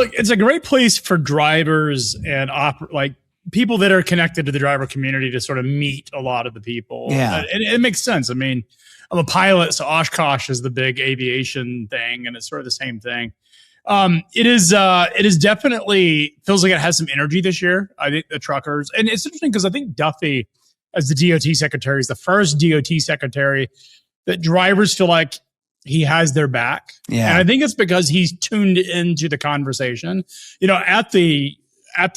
look, it's a great place for drivers and people that are connected to the driver community to sort of meet a lot of the people. Yeah. It makes sense. I mean, I'm a pilot, so Oshkosh is the big aviation thing, and it's sort of the same thing. It is definitely feels like it has some energy this year. I think the truckers, and it's interesting because I think Duffy, as the DOT secretary, is the first DOT secretary that drivers feel like he has their back. Yeah. And I think it's because he's tuned into the conversation. You know, at the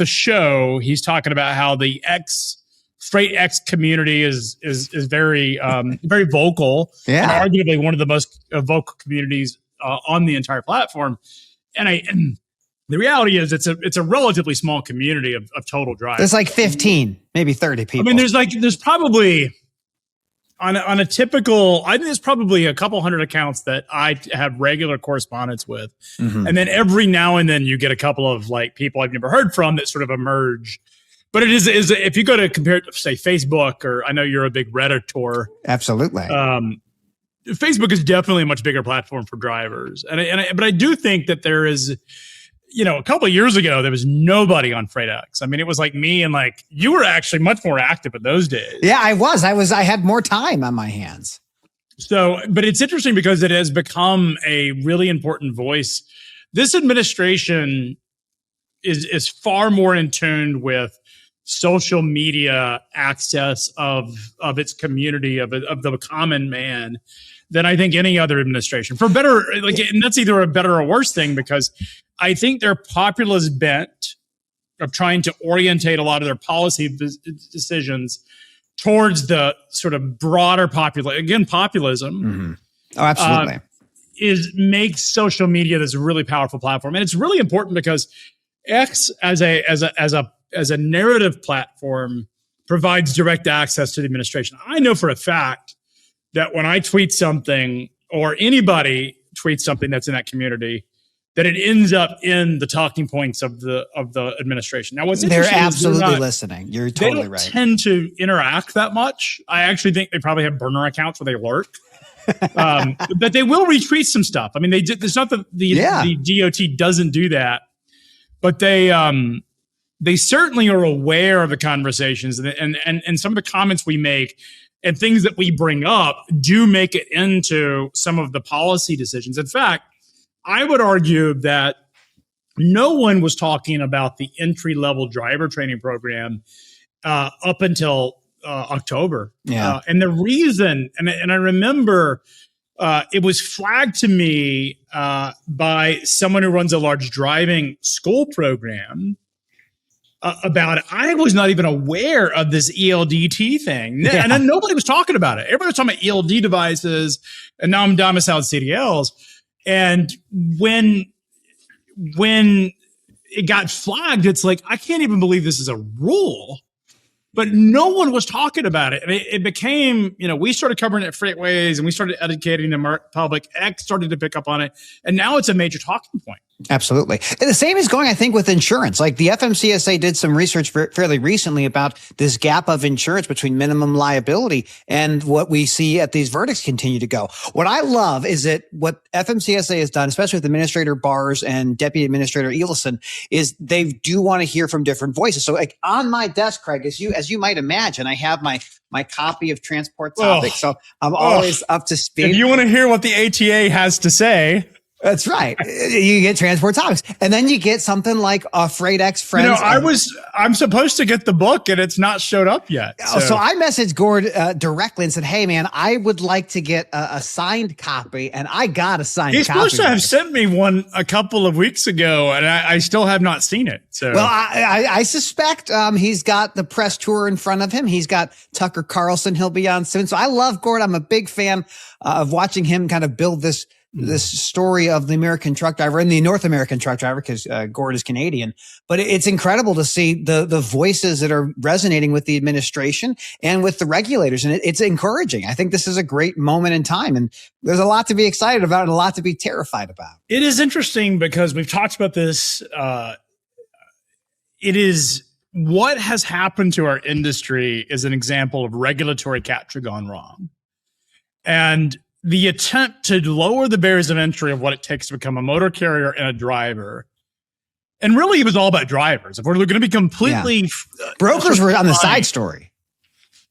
show, he's talking about how the Freight X community is very very vocal, and arguably one of the most vocal communities on the entire platform. And the reality is, it's a relatively small community of total drivers. There's like 15, maybe 30 people. I mean, there's probably on a typical, I think there's probably a couple hundred accounts that I have regular correspondence with, and then every now and then you get a couple of like people I've never heard from that sort of emerge. But it is if you go to compare it to, say, Facebook, or I know you're a big Redditor. Absolutely. Facebook is definitely a much bigger platform for drivers. But I do think that there is, you know, a couple of years ago, there was nobody on FreightX. I mean, it was like me, and like you were actually much more active in those days. Yeah, I was. I had more time on my hands. So, but it's interesting because it has become a really important voice. This administration is far more in tune with social media access of its community, of the common man, than I think any other administration. For better, and that's either a better or worse thing, because I think their populist bent of trying to orientate a lot of their policy decisions towards the sort of broader populism. Oh, absolutely. Makes social media this really powerful platform. And it's really important because X as a narrative platform provides direct access to the administration. I know for a fact that when I tweet something, or anybody tweets something that's in that community, that it ends up in the talking points of the administration. Now, what's interesting, they're absolutely listening. You're totally right. They don't tend to interact that much. I actually think they probably have burner accounts where they lurk. But they will retweet some stuff. I mean, it's not that the DOT doesn't do that, but they certainly are aware of the conversations, and some of the comments we make and things that we bring up do make it into some of the policy decisions. In fact, I would argue that no one was talking about the entry-level driver training program up until October. Yeah. And the reason, and I remember it was flagged to me by someone who runs a large driving school program about it. I was not even aware of this ELDT thing. Yeah. And then nobody was talking about it. Everybody was talking about ELD devices and non-domiciled CDLs. And when it got flagged, it's like, I can't even believe this is a rule. But no one was talking about it. And it became, we started covering it at FreightWaves, and we started educating the public. X started to pick up on it. And now it's a major talking point. Absolutely. And the same is going, I think, with insurance. Like the FMCSA did some research fairly recently about this gap of insurance between minimum liability and what we see at these verdicts continue to go. What I love is that what FMCSA has done, especially with Administrator Bars and Deputy Administrator Elison, is they do want to hear from different voices. So like on my desk, Craig, as you might imagine, I have my copy of Transport Topics. So I'm always up to speed. If you want to hear what the ATA has to say. That's right. You get Transport Topics, and then you get something like FreightX Friends. I'm supposed to get the book, and it's not showed up yet. So I messaged Gord directly and said, "Hey, man, I would like to get a signed copy," and I got a signed copy. He's supposed to have sent me one a couple of weeks ago, and I still have not seen it. So, well, I suspect he's got the press tour in front of him. He's got Tucker Carlson. He'll be on soon. So I love Gord. I'm a big fan of watching him kind of build this story of the American truck driver and the North American truck driver, because Gord is Canadian. But it's incredible to see the voices that are resonating with the administration and with the regulators. And it's encouraging. I think this is a great moment in time. And there's a lot to be excited about and a lot to be terrified about. It is interesting because we've talked about this. It is what has happened to our industry is an example of regulatory capture gone wrong. And the attempt to lower the barriers of entry of what it takes to become a motor carrier and a driver And really, it was all about drivers. If we're going to be completely... brokers were on the side story.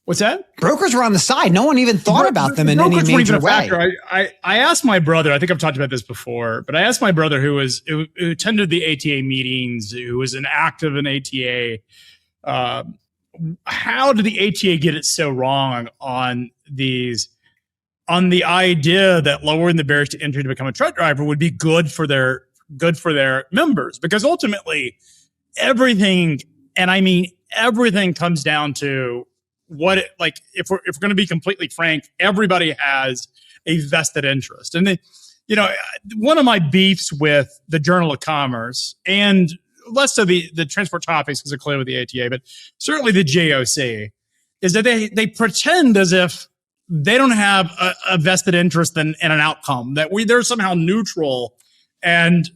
What's that? Brokers were on the side. No one even thought about them in any major way. I asked my brother, I think I've talked about this before, but I asked my brother who attended the ATA meetings, who was an active in ATA, how did the ATA get it so wrong on the idea that lowering the barriers to entry to become a truck driver would be good for their members? Because ultimately everything, and I mean everything, comes down to if we're going to be completely frank, everybody has a vested interest. And one of my beefs with the Journal of Commerce, and less so the transport topics because they're clear with the ATA, but certainly the JOC, is that they pretend as if they don't have a vested interest in an outcome, that they're somehow neutral, and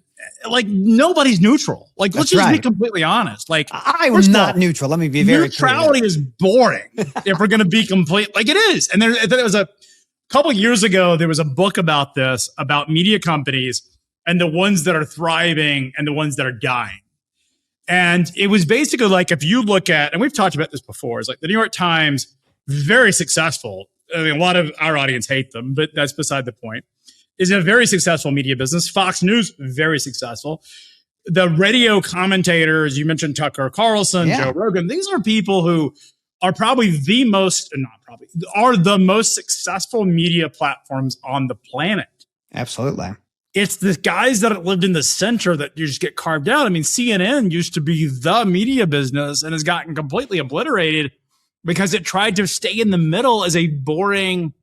nobody's neutral. Let's just be completely honest. I was not neutral. Let me be very clear. Neutrality is boring if we're going to be complete. It is. And there was a couple years ago, there was a book about this, about media companies and the ones that are thriving and the ones that are dying. And it was basically if you look at, and we've talked about this before, it's the New York Times, very successful. I mean, a lot of our audience hate them, but that's beside the point. Is a very successful media business. Fox News, very successful. The radio commentators, you mentioned Tucker Carlson, Joe Rogan. These are people who are probably the most successful media platforms on the planet. Absolutely. It's the guys that lived in the center that you just get carved out. I mean, CNN used to be the media business and has gotten completely obliterated because it tried to stay in the middle as a boring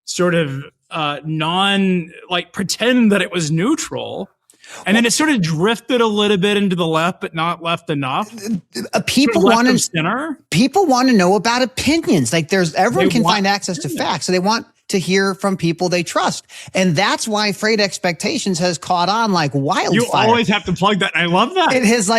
sort of pretend that it was neutral. And then it sort of drifted a little bit into the left, but not left enough. People want to know about opinions. Everyone can find access to facts. So they want to hear from people they trust. And that's why Freight Expectations has caught on like wildfire. You always have to plug that. I love that. It has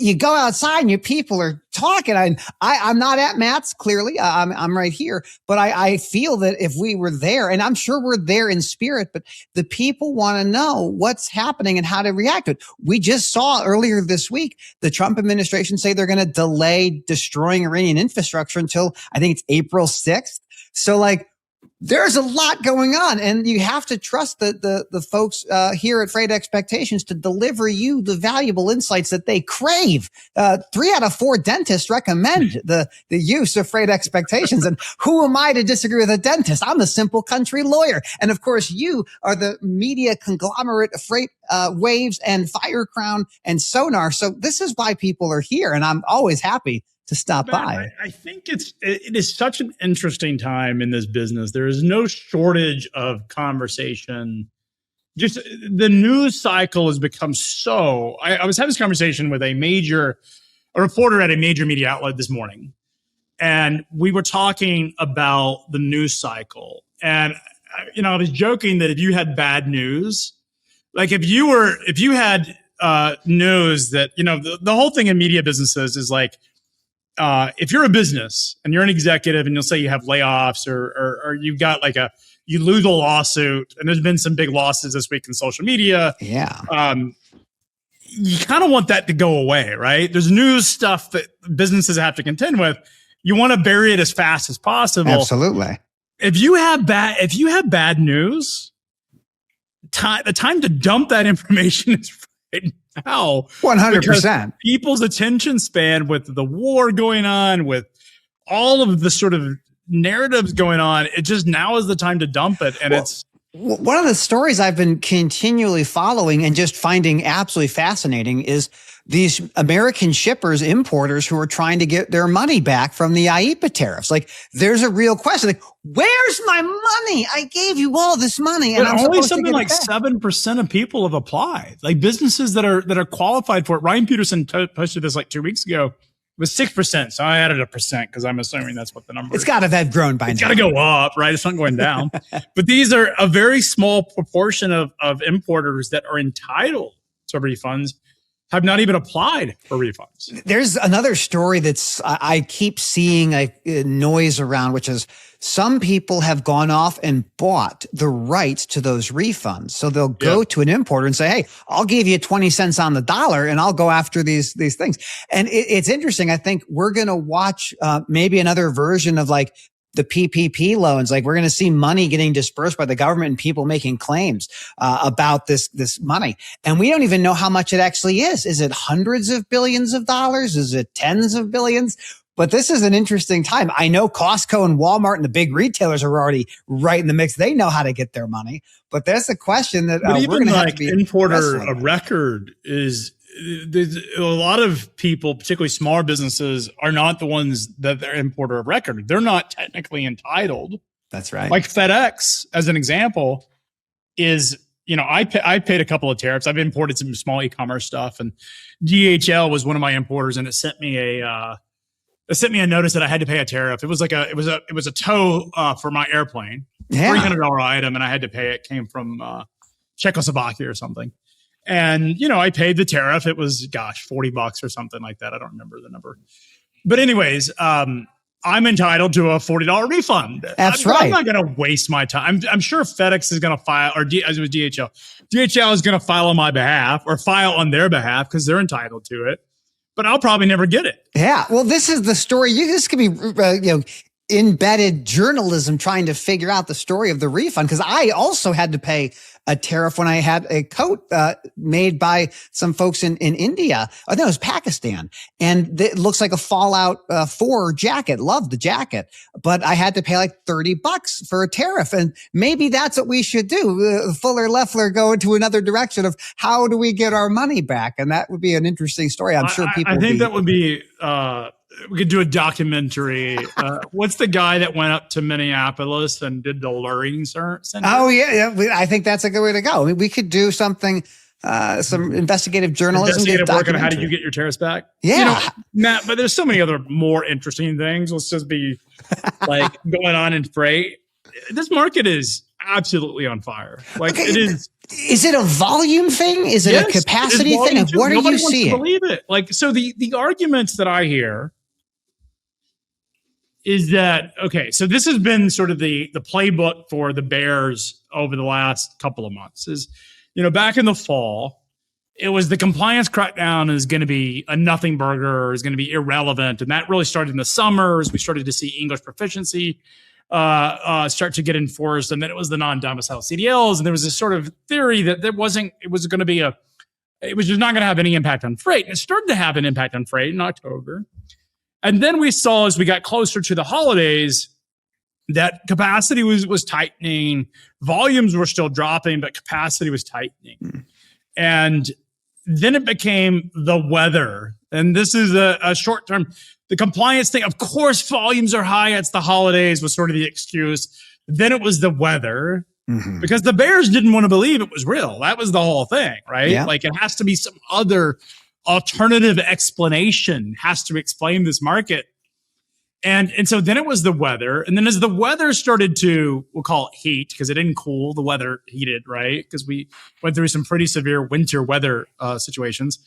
you go outside and your people are talking. I'm not at Matt's, clearly. I'm right here. But I feel that if we were there, and I'm sure we're there in spirit, but the people want to know what's happening and how to react to it. We just saw earlier this week, the Trump administration say they're going to delay destroying Iranian infrastructure until I think it's April 6th. So there's a lot going on, and you have to trust the folks here at Freight Expectations to deliver you the valuable insights that they crave. 3 out of 4 dentists recommend the use of Freight Expectations, and who am I to disagree with a dentist? I'm a simple country lawyer, and of course, you are the media conglomerate of FreightWaves and Firecrown and Sonar. So this is why people are here, and I'm always happy to stop by. I think it is such an interesting time in this business. There is no shortage of conversation. Just the news cycle has become so. I was having this conversation with a reporter at a major media outlet this morning, and we were talking about the news cycle. And I was joking that if you had bad news, if you had news that the whole thing in media businesses is if you're a business and you're an executive and you'll say you have layoffs or you've got you lose a lawsuit, and there's been some big losses this week in social media. Yeah. You kind of want that to go away, right? There's news stuff that businesses have to contend with. You want to bury it as fast as possible. Absolutely. If you have bad news, the time to dump that information is right now. 100%. People's attention span with the war going on, with all of the sort of narratives going on, it just now is the time to dump it. And it's one of the stories I've been continually following and just finding absolutely fascinating is these American shippers, importers who are trying to get their money back from the IEEPA tariffs. There's a real question. Where's my money? I gave you all this money. And only something like 7% of people have applied. Businesses that are qualified for it. Ryan Peterson posted this 2 weeks ago. It was 6%. So I added 1% because I'm assuming that's what the number is. It's got to have grown by now. It's got to go up, right? It's not going down. But these are a very small proportion of importers that are entitled to refunds. have not even applied for refunds. There's another story that's I keep seeing a noise around, which is some people have gone off and bought the rights to those refunds. So they'll go to an importer and say, hey, I'll give you 20 cents on the dollar and I'll go after these things. And it's interesting. I think we're going to watch maybe another version of like the PPP loans. Like we're going to see money getting dispersed by the government and people making claims about this money. And we don't even know how much it actually is. Is it hundreds of billions of dollars? Is it tens of billions? But this is an interesting time. I know Costco and Walmart and the big retailers are already right in the mix. They know how to get their money. But there's a question that we're going to have to be importer of record is there's a lot of people, particularly smaller businesses, are not the ones that they're importer of record. They're not technically entitled. That's right. Like FedEx, as an example, is, I paid a couple of tariffs. I've imported some small e-commerce stuff, and DHL was one of my importers, and it sent me a notice that I had to pay a tariff. It was like it was a tow for my airplane, $300 item, and I had to pay it. Came from Czechoslovakia or something. And, I paid the tariff. It was, $40 or something like that. I don't remember the number. But anyways, I'm entitled to a $40 refund. That's right. I'm not going to waste my time. I'm sure FedEx is going to file, as it was DHL. DHL is going to file on my behalf or file on their behalf because they're entitled to it. But I'll probably never get it. Yeah. Well, this is the story. This could be, embedded journalism trying to figure out the story of the refund. Because I also had to pay a tariff when I had a coat made by some folks in India. I think it was Pakistan. And it looks like a Fallout 4 jacket. Love the jacket. But I had to pay like $30 for a tariff. And maybe that's what we should do. Fuller Leffler go into another direction of how do we get our money back? And that would be an interesting story. I'm sure people I think that would be... we could do a documentary. What's the guy that went up to Minneapolis and did the luring center? Oh, yeah. I think that's a good way to go. I mean, we could do something, some investigative journalism. Investigative work on how do you get your tariffs back? Yeah. Matt, but there's so many other more interesting things. Let's just be like going on in freight. This market is absolutely on fire. Like it is. Is it a volume thing? Is it a capacity thing? What are you seeing? Believe it. Like, so the arguments that I hear is that, okay, so this has been sort of the playbook for the bears over the last couple of months is, back in the fall, it was the compliance crackdown is going to be a nothing burger, is going to be irrelevant. And that really started in the summer as we started to see English proficiency start to get enforced. And then it was the non-domicile CDLs. And there was this sort of theory that it was just not going to have any impact on freight. And it started to have an impact on freight in October. And then we saw as we got closer to the holidays that capacity was tightening, volumes were still dropping, but capacity was tightening. And then it became the weather. And this is a short term, the compliance thing. Of course, volumes are high. It's the holidays was sort of the excuse. Then it was the weather because the bears didn't want to believe it was real. That was the whole thing, right? Yeah. Like it has to be some other alternative explanation has to explain this market. And so then it was the weather. And then as the weather started to, we'll call it heat because it didn't cool, the weather heated, right? Because we went through some pretty severe winter weather situations.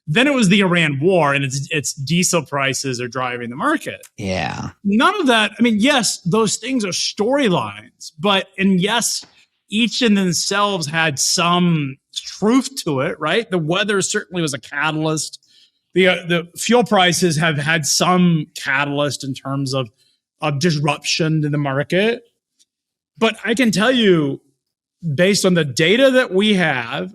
Then it was the Iran war and its diesel prices are driving the market. Yeah. None of that. I mean, yes, those things are storylines, and yes, each in themselves had some truth to it, right? The weather certainly was a catalyst. The fuel prices have had some catalyst in terms of disruption to the market. But I can tell you, based on the data that we have,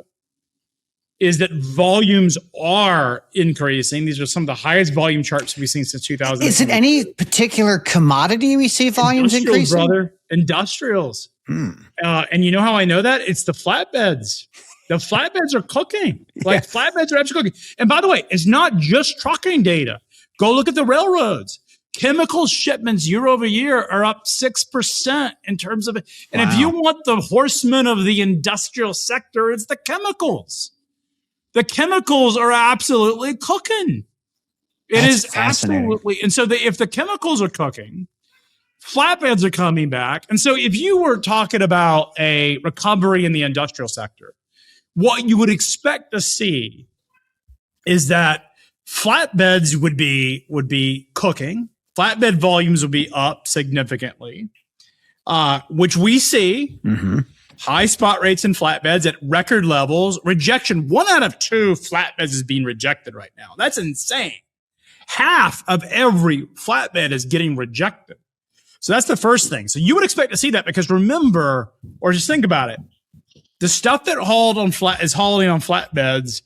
is that volumes are increasing. These are some of the highest volume charts we've seen since 2000. Is it any particular commodity we see volumes increasing? Brother, industrials. And you know how I know that? It's the flatbeds. The flatbeds are cooking. Flatbeds are actually cooking. And by the way, it's not just trucking data. Go look at the railroads. Chemical shipments year over year are up 6% in terms of it. And if you want the horsemen of the industrial sector, it's the chemicals. The chemicals are absolutely cooking. It is absolutely. And so if the chemicals are cooking, flatbeds are coming back. And so if you were talking about a recovery in the industrial sector, what you would expect to see is that flatbeds would be cooking. Flatbed volumes would be up significantly, which we see. Mm-hmm. High spot rates in flatbeds at record levels. Rejection, 1 out of 2 flatbeds is being rejected right now. That's insane. Half of every flatbed is getting rejected. So that's the first thing. So you would expect to see that because remember, or just think about it, the stuff that is hauling on flatbeds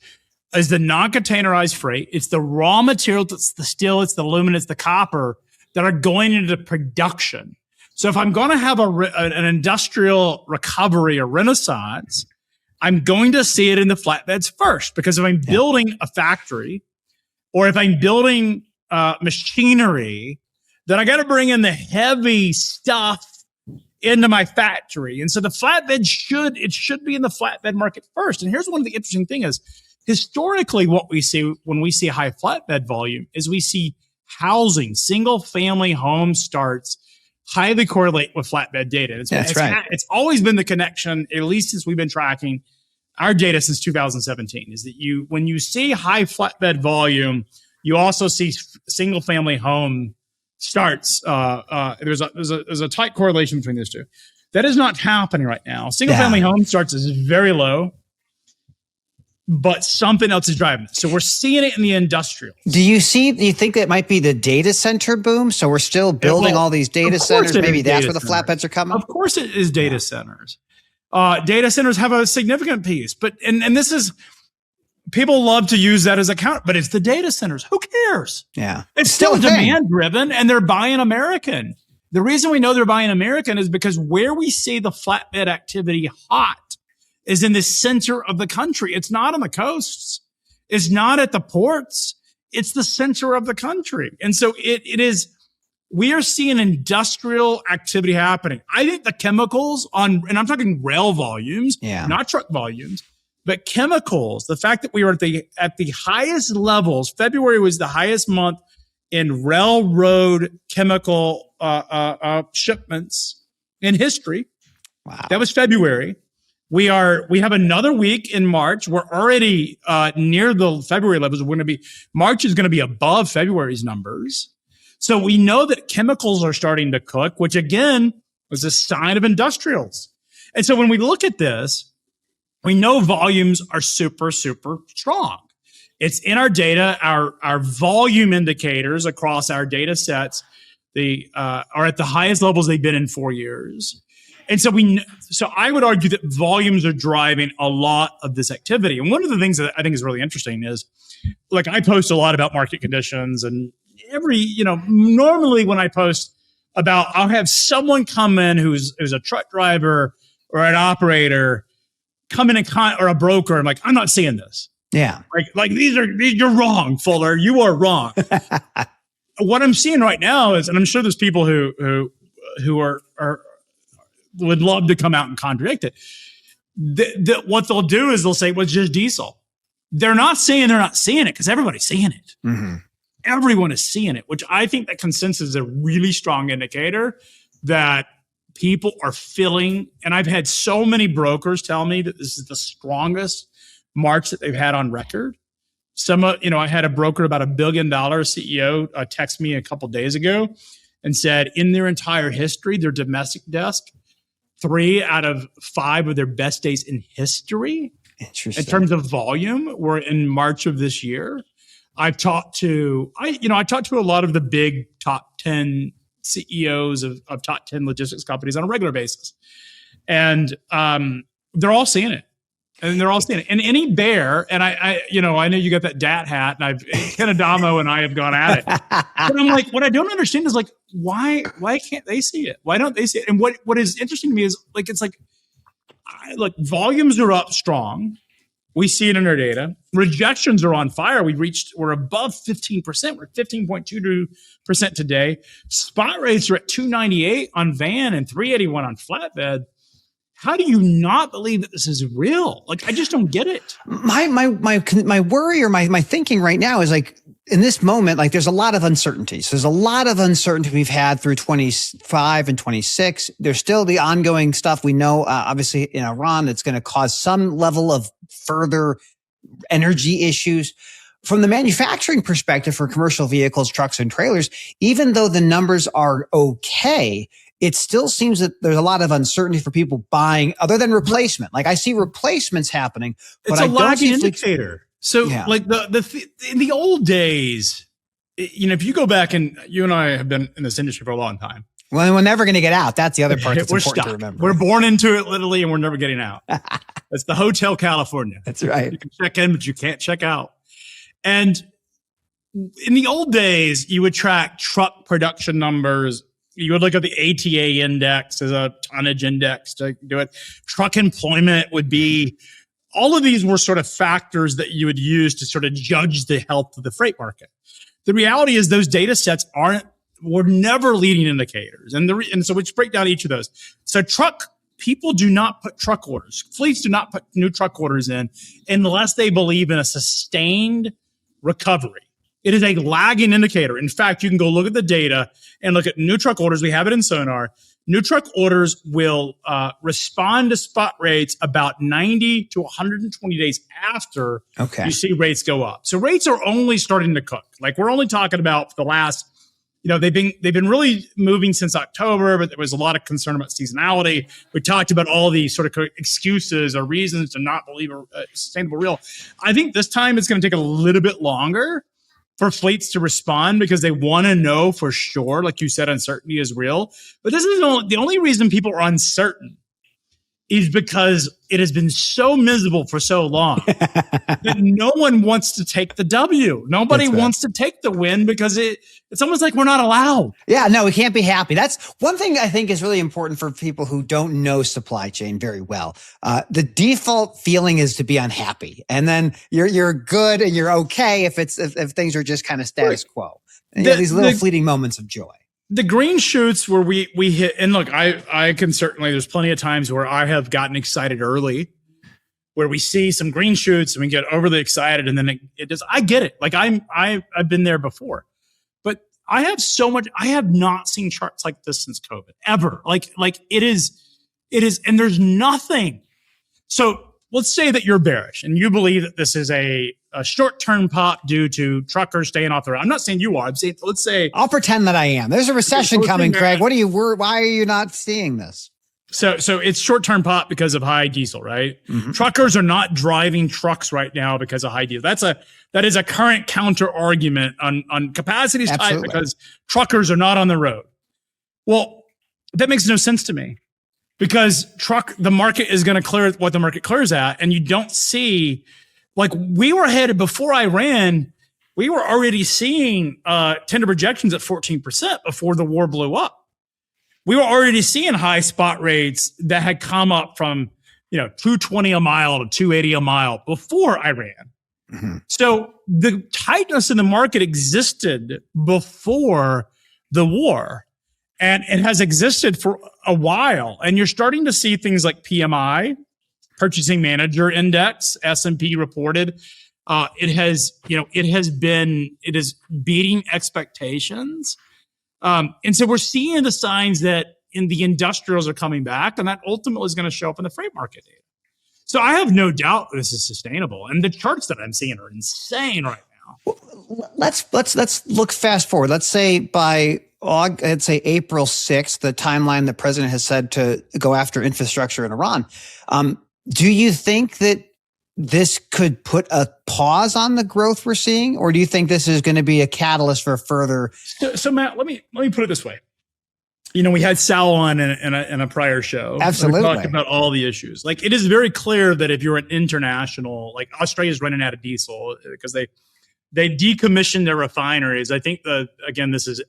is the non-containerized freight. It's the raw material, it's the steel, it's the aluminum, it's the copper that are going into production. So if I'm going to have an industrial recovery or renaissance, I'm going to see it in the flatbeds first, because if I'm building a factory or if I'm building machinery, then I got to bring in the heavy stuff into my factory. And so the flatbed should be in the flatbed market first. And here's one of the interesting things is historically what we see when we see high flatbed volume is we see housing, single family home starts highly correlate with flatbed data. It's always been the connection, at least since we've been tracking our data since 2017, is that when you see high flatbed volume, you also see single family home starts. There's a tight correlation between those two. That is not happening right now. Single family home starts is very low, but something else is driving it. So we're seeing it in the industrial. Do you think that might be the data center boom? So we're still building all these data centers. Maybe that's where the flatbeds are coming. Of course it is data centers. Data centers have a significant piece, but and this is, people love to use that as a counter, but it's the data centers. Who cares? Yeah. It's still demand driven and they're buying American. The reason we know they're buying American is because where we see the flatbed activity hot is in the center of the country. It's not on the coasts. It's not at the ports. It's the center of the country. And so it is, we are seeing industrial activity happening. I think the chemicals and I'm talking rail volumes, not truck volumes, but chemicals, the fact that we were at the highest levels, February was the highest month in railroad chemical shipments in history. Wow. That was February. We have another week in March. We're already near the February levels. March is going to be above February's numbers. So we know that chemicals are starting to cook, which again was a sign of industrials. And so when we look at this, we know volumes are super, super strong. It's in our data. Our volume indicators across our data sets, are at the highest levels they've been in 4 years. And so so I would argue that volumes are driving a lot of this activity. And one of the things that I think is really interesting is, like, I post a lot about market conditions, and normally when I post about, I'll have someone come in who's a truck driver or an operator come in or a broker. I'm like, I'm not seeing this. Yeah. Like you're wrong, Fuller. You are wrong. What I'm seeing right now is, and I'm sure there's people who are would love to come out and contradict it. What they'll do is they'll say, well, it's just diesel. They're not saying they're not seeing it, because everybody's seeing it. Mm-hmm. Everyone is seeing it, which I think that consensus is a really strong indicator that people are feeling. And I've had so many brokers tell me that this is the strongest March that they've had on record. I had a broker, about $1 billion CEO, text me a couple days ago and said in their entire history, their domestic desk, 3 out of 5 of their best days in history in terms of volume were in March of this year. I've talked to a lot of the big top 10 CEOs of top 10 logistics companies on a regular basis. And they're all seeing it. And they're all seeing it. And any bear, and I know you got that DAT hat, and Ken Adamo and I have gone at it. But I'm like, what I don't understand is, like, why can't they see it? Why don't they see it? And what is interesting to me is, like, it's like, look, volumes are up strong. We see it in our data. Rejections are on fire. We're above 15%. We're at 15.22% today. Spot rates are at 298 on van and 381 on flatbed. How do you not believe that this is real? Like, I just don't get it. My worry, or my thinking right now is, like, in this moment, like, there's a lot of uncertainties. There's a lot of uncertainty we've had through 25 and 26. There's still the ongoing stuff we know, obviously in Iran, that's going to cause some level of further energy issues. from the manufacturing perspective for commercial vehicles, trucks, and trailers, even though the numbers are okay, it still seems that there's a lot of uncertainty for people buying other than replacement. Like I see replacements happening, but it's I a don't lagging see indicator. So like in the old days, if you go back, and you and I have been in this industry for a long time. Well, we're never going to get out. That's the other part that's important to remember. We're born into it literally, and we're never getting out. It's the Hotel California. That's right. You can check in, but you can't check out. And in the old days, you would track truck production numbers. You would look at the ATA index as a tonnage index to do it. Truck employment would be, all of these were sort of factors that you would use to sort of judge the health of the freight market. The reality is those data sets were never leading indicators. And so let's break down each of those. So people do not put truck orders. Fleets do not put new truck orders in unless they believe in a sustained recovery. It is a lagging indicator. In fact, you can go look at the data and look at new truck orders. We have it in Sonar. New truck orders will respond to spot rates about 90 to 120 days after you see rates go up. So rates are only starting to cook. Like we're only talking about the last, they've been really moving since October, but there was a lot of concern about seasonality. We talked about all these sort of excuses or reasons to not believe a sustainable real. I think this time it's going to take a little bit longer for fleets to respond because they want to know for sure. Like you said, uncertainty is real. But this is the only reason people are uncertain is because it has been so miserable for so long that no one wants to take the W. Nobody wants to take the win because it's almost like we're not allowed. Yeah, no, we can't be happy. That's one thing I think is really important for people who don't know supply chain very well. The default feeling is to be unhappy, and then you're good and you're okay if things are just kind of status quo. And you have these little fleeting moments of joy. The green shoots where we hit, and look, I can certainly, there's plenty of times where I have gotten excited early, where we see some green shoots and we get overly excited, and then it just, I get it. Like I've been there before, but I have not seen charts like this since COVID ever. Like it is, and there's nothing. So let's say that you're bearish and you believe that this is a short-term pop due to truckers staying off the road. I'm not saying you are. I'm saying, let's say I'll pretend that I am. There's a recession coming, Craig. Why are you not seeing this? So it's short-term pop because of high diesel, right? Mm-hmm. Truckers are not driving trucks right now because of high diesel. That is a current counter argument on capacity is tight because truckers are not on the road. Well, that makes no sense to me because the market is going to clear what the market clears at, and you don't see. Like we were headed before Iran, we were already seeing tender projections at 14% before the war blew up. We were already seeing high spot rates that had come up from, $220 a mile to $280 a mile before Iran. Mm-hmm. So the tightness in the market existed before the war, and it has existed for a while. And you're starting to see things like PMI, Purchasing Manager Index, S&P reported. It is beating expectations. And so we're seeing the signs that in the industrials are coming back, and that ultimately is going to show up in the freight market data. So I have no doubt this is sustainable. And the charts that I'm seeing are insane right now. Well, let's look fast forward. Let's say by April 6th, the timeline the president has said to go after infrastructure in Iran. Do you think that this could put a pause on the growth we're seeing, or do you think this is going to be a catalyst for further? So Matt, let me put it this way. We had Sal on in a prior show. Absolutely. We talked about all the issues. Like it is very clear that if you're an international, like Australia's running out of diesel because they decommissioned their refineries. I think this is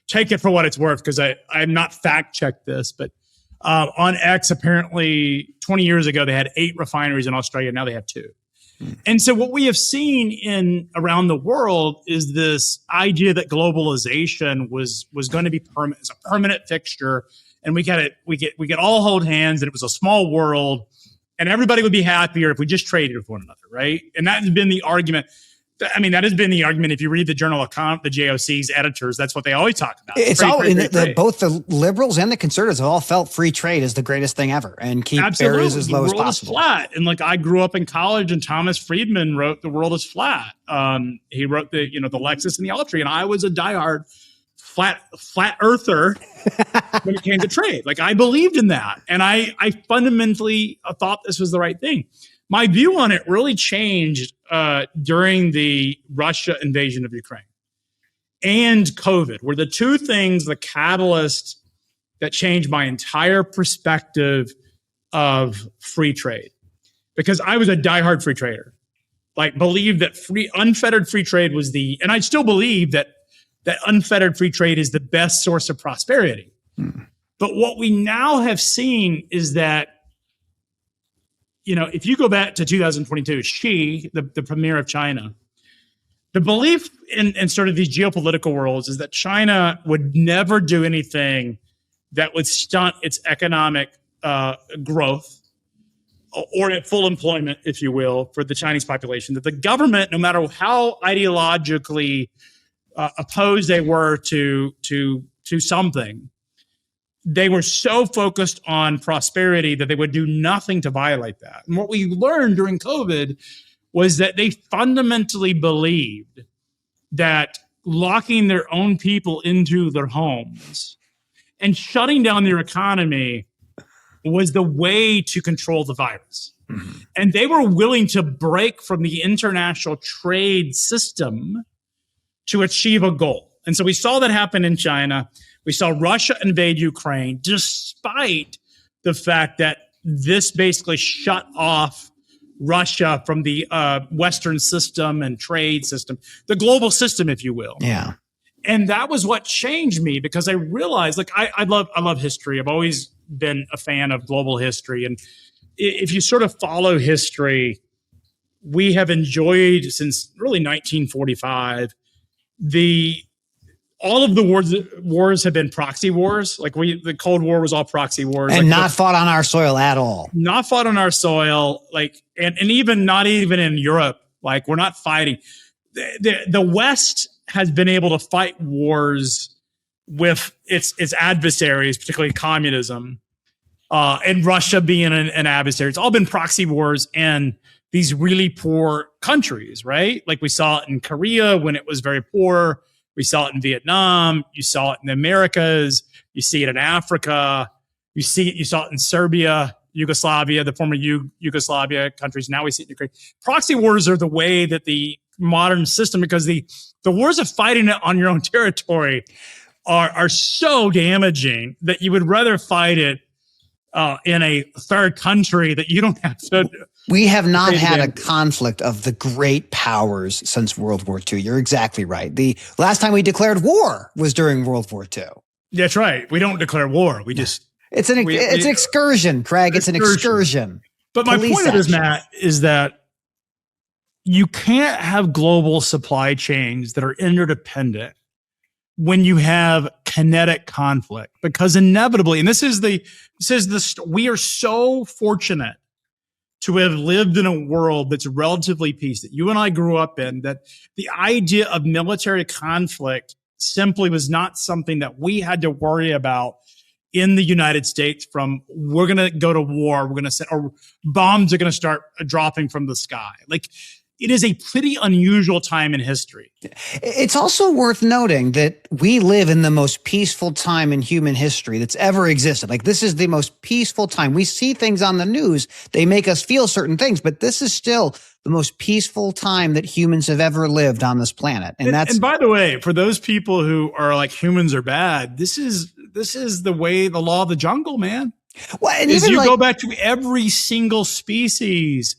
take it for what it's worth because I'm not fact checked this, but on X, apparently 20 years ago, they had 8 refineries in Australia. Now they have 2. And so what we have seen around the world is this idea that globalization was going to be permanent, it's a permanent fixture. And we could all hold hands and it was a small world and everybody would be happier if we just traded with one another. Right. And that has been the argument. I mean, that has been the argument. If you read the Journal of the JOC's editors, that's what they always talk about. It's all both the liberals and the conservatives have all felt free trade is the greatest thing ever, and keep barriers as low as possible. The world is flat, and like I grew up in college, and Thomas Friedman wrote "The World is Flat." He wrote the Lexus and the Altry, and I was a diehard flat earther when it came to trade. Like I believed in that, and I fundamentally thought this was the right thing. My view on it really changed during the Russia invasion of Ukraine and COVID, were the two things, the catalyst that changed my entire perspective of free trade. Because I was a diehard free trader, like believed that unfettered free trade was and I still believe that unfettered free trade is the best source of prosperity. But what we now have seen is that, if you go back to 2022, Xi, the premier of China, the belief in sort of these geopolitical worlds is that China would never do anything that would stunt its economic growth or at full employment, if you will, for the Chinese population. That the government, no matter how ideologically opposed they were to something, they were so focused on prosperity that they would do nothing to violate that. And what we learned during COVID was that they fundamentally believed that locking their own people into their homes and shutting down their economy was the way to control the virus. Mm-hmm. And they were willing to break from the international trade system to achieve a goal. And so we saw that happen in China. We saw Russia invade Ukraine, despite the fact that this basically shut off Russia from the Western system and trade system, the global system, if you will. Yeah. And that was what changed me, because I realized, like, I love history. I've always been a fan of global history. And if you sort of follow history, we have enjoyed since really 1945, all of the wars have been proxy wars. Like the Cold War was all proxy wars. And not fought on our soil at all. Not fought on our soil. Like, and even not even in Europe. Like, we're not fighting. The West has been able to fight wars with its adversaries, particularly communism, and Russia being an adversary. It's all been proxy wars and these really poor countries, right? Like we saw it in Korea when it was very poor. We saw it in Vietnam. You saw it in the Americas. You see it in Africa. You saw it in Serbia, Yugoslavia, the former Yugoslavia countries. Now we see it in Ukraine. Proxy wars are the way that the modern system, because the wars of fighting it on your own territory are so damaging that you would rather fight it in a third country that you don't have to. We have not had a conflict of the great powers since World War II. You're exactly right. The last time we declared war was during World War II. That's right. We don't declare war. We just... It's an excursion, Craig. It's an excursion. But my point of this, Matt, is that you can't have global supply chains that are interdependent when you have kinetic conflict, because inevitably, and we are so fortunate to have lived in a world that's relatively peace, that you and I grew up in, that the idea of military conflict simply was not something that we had to worry about in the United States. From we're going to go to war, or bombs are going to start dropping from the sky. Like, it is a pretty unusual time in history. It's also worth noting that we live in the most peaceful time in human history that's ever existed. Like, this is the most peaceful time. We see things on the news. They make us feel certain things, but this is still the most peaceful time that humans have ever lived on this planet. And by the way, for those people who are like, humans are bad, this is the law of the jungle, man. Well, and go back to every single species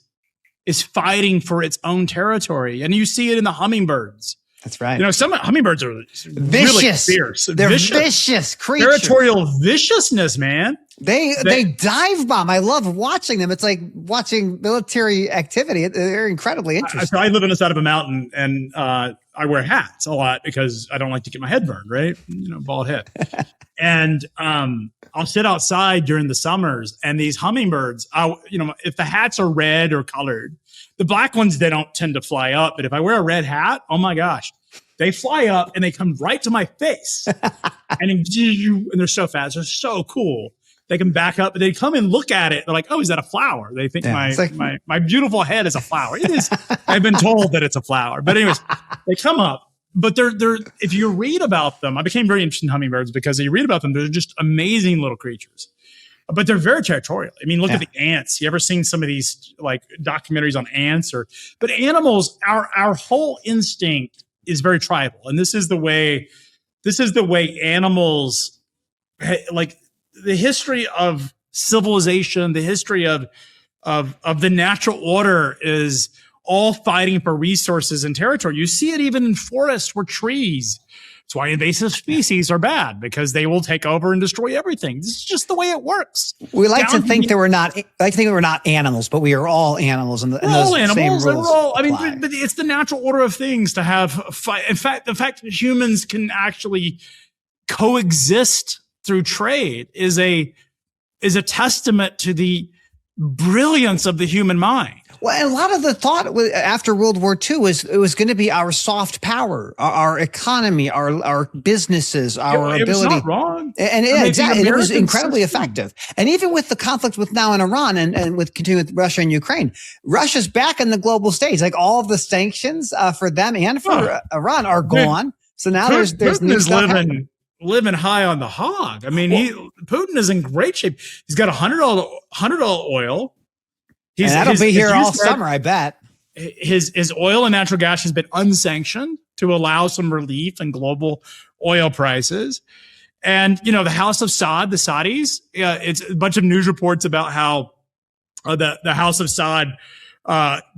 is fighting for its own territory. And you see it in the hummingbirds. That's right. Some hummingbirds are vicious. Really fierce. They're vicious creatures. Territorial viciousness, man. They dive bomb. I love watching them. It's like watching military activity. They're incredibly interesting. I live on the side of a mountain, and I wear hats a lot because I don't like to get my head burned, right? Bald head. And I'll sit outside during the summers, and these hummingbirds, if the hats are red or colored, The black ones, they don't tend to fly up, but if I wear a red hat, oh my gosh, they fly up and they come right to my face. and they're so fast. They're so cool. They can back up, but they come and look at it. They're like, oh, is that a flower? They think my beautiful head is a flower. It is. I've been told that it's a flower. But anyways, they come up. But they're if you read about them, I became very interested in hummingbirds because you read about them, they're just amazing little creatures. But they're very territorial. I mean, look at the ants. You ever seen some of these like documentaries on ants? But animals, our whole instinct is very tribal, and this is the way animals, like the history of civilization, the history of the natural order is all fighting for resources and territory. You see it even in forests where trees. That's why invasive species are bad, because they will take over and destroy everything. This is just the way it works. We like to think that we're not animals, but we are all animals, and those same rules apply. But it's the natural order of things to have fight. In fact, the fact that humans can actually coexist through trade is a testament to the brilliance of the human mind. Well, and a lot of the thought after World War II was it was going to be our soft power, our economy, our businesses, our ability. It was not wrong. And it was incredibly effective. And even with the conflict with now in Iran and with continuing with Russia and Ukraine, Russia's back in the global stage. Like all of the sanctions for them and for Iran are gone. So now there's new stuff happening. Living high on the hog. I mean, Putin is in great shape. He's got $100 oil. And that'll be here all summer, I bet. His oil and natural gas has been unsanctioned to allow some relief in global oil prices. And, the House of Saud, the Saudis, it's a bunch of news reports about how the House of Saud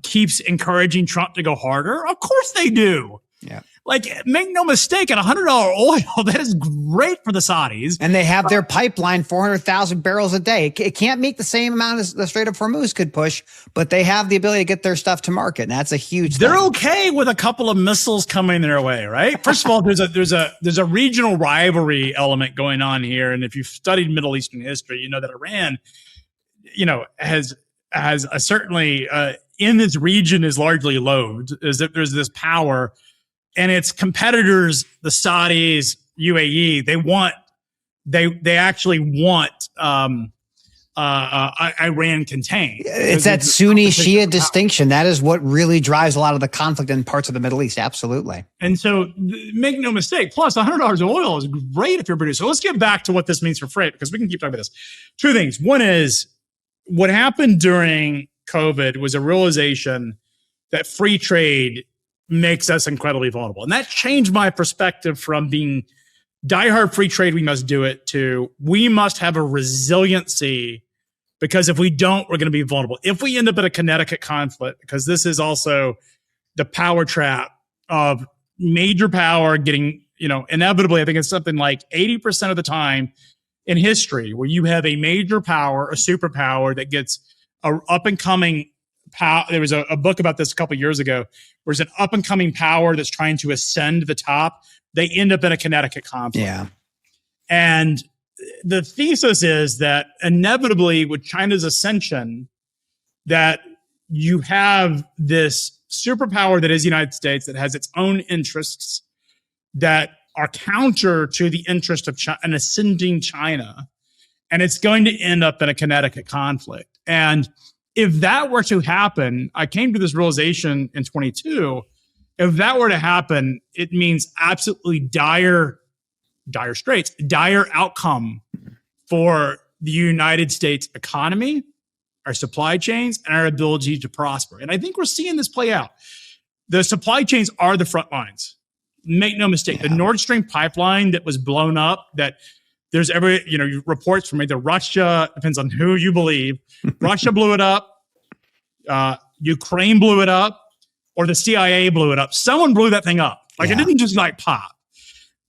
keeps encouraging Trump to go harder. Of course they do. Yeah. Like, make no mistake, at $100 oil, that is great for the Saudis. And they have their pipeline, 400,000 barrels a day. It can't meet the same amount as the Strait of Hormuz could push, but they have the ability to get their stuff to market. And that's a huge thing. They're okay with a couple of missiles coming their way, right? First of all, there's a regional rivalry element going on here. And if you've studied Middle Eastern history, you know that Iran, has certainly in this region is largely loathed, is that there's this power. And its competitors, the Saudis, UAE, they actually want Iran contained. It's that Sunni Shia distinction. That is what really drives a lot of the conflict in parts of the Middle East. Absolutely. And so make no mistake, plus $100 of oil is great if you're a producer. So let's get back to what this means for freight, because we can keep talking about this. Two things. One is what happened during COVID was a realization that free trade makes us incredibly vulnerable. And that changed my perspective from being diehard free trade, we must do it, to we must have a resiliency, because if we don't, we're going to be vulnerable. If we end up in a Connecticut conflict, because this is also the power trap of major power getting, inevitably, I think it's something like 80% of the time in history where you have a major power, a superpower that gets a up and coming power. There was a book about this a couple of years ago. There's an up and coming power that's trying to ascend to the top. They end up in a Connecticut conflict. Yeah. And the thesis is that inevitably with China's ascension, that you have this superpower that is the United States that has its own interests that are counter to the interest of an ascending China. And it's going to end up in a Connecticut conflict. And if that were to happen, I came to this realization in 22. If that were to happen, it means absolutely dire straits, dire outcome for the United States economy, our supply chains, and our ability to prosper. And I think we're seeing this play out. The supply chains are the front lines. Make no mistake. Yeah. The Nord Stream pipeline that was blown up, that there's reports from either Russia, depends on who you believe. Russia blew it up. Ukraine blew it up, or the CIA blew it up. Someone blew that thing up. It didn't just pop.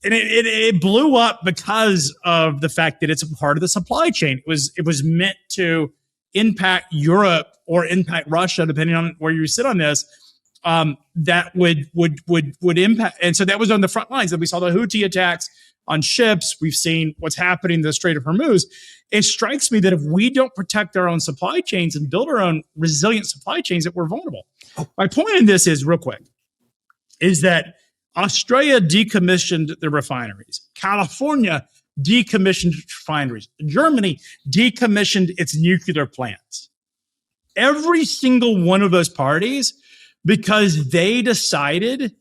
And it blew up because of the fact that it's a part of the supply chain. It was meant to impact Europe or impact Russia, depending on where you sit on this. That would impact. And so that was on the front lines. And we saw the Houthi attacks on ships. We've seen what's happening in the Strait of Hormuz. It strikes me that if we don't protect our own supply chains and build our own resilient supply chains, that we're vulnerable. My point in this is, real quick, is that Australia decommissioned the refineries. California decommissioned refineries. Germany decommissioned its nuclear plants. Every single one of those parties, because they decided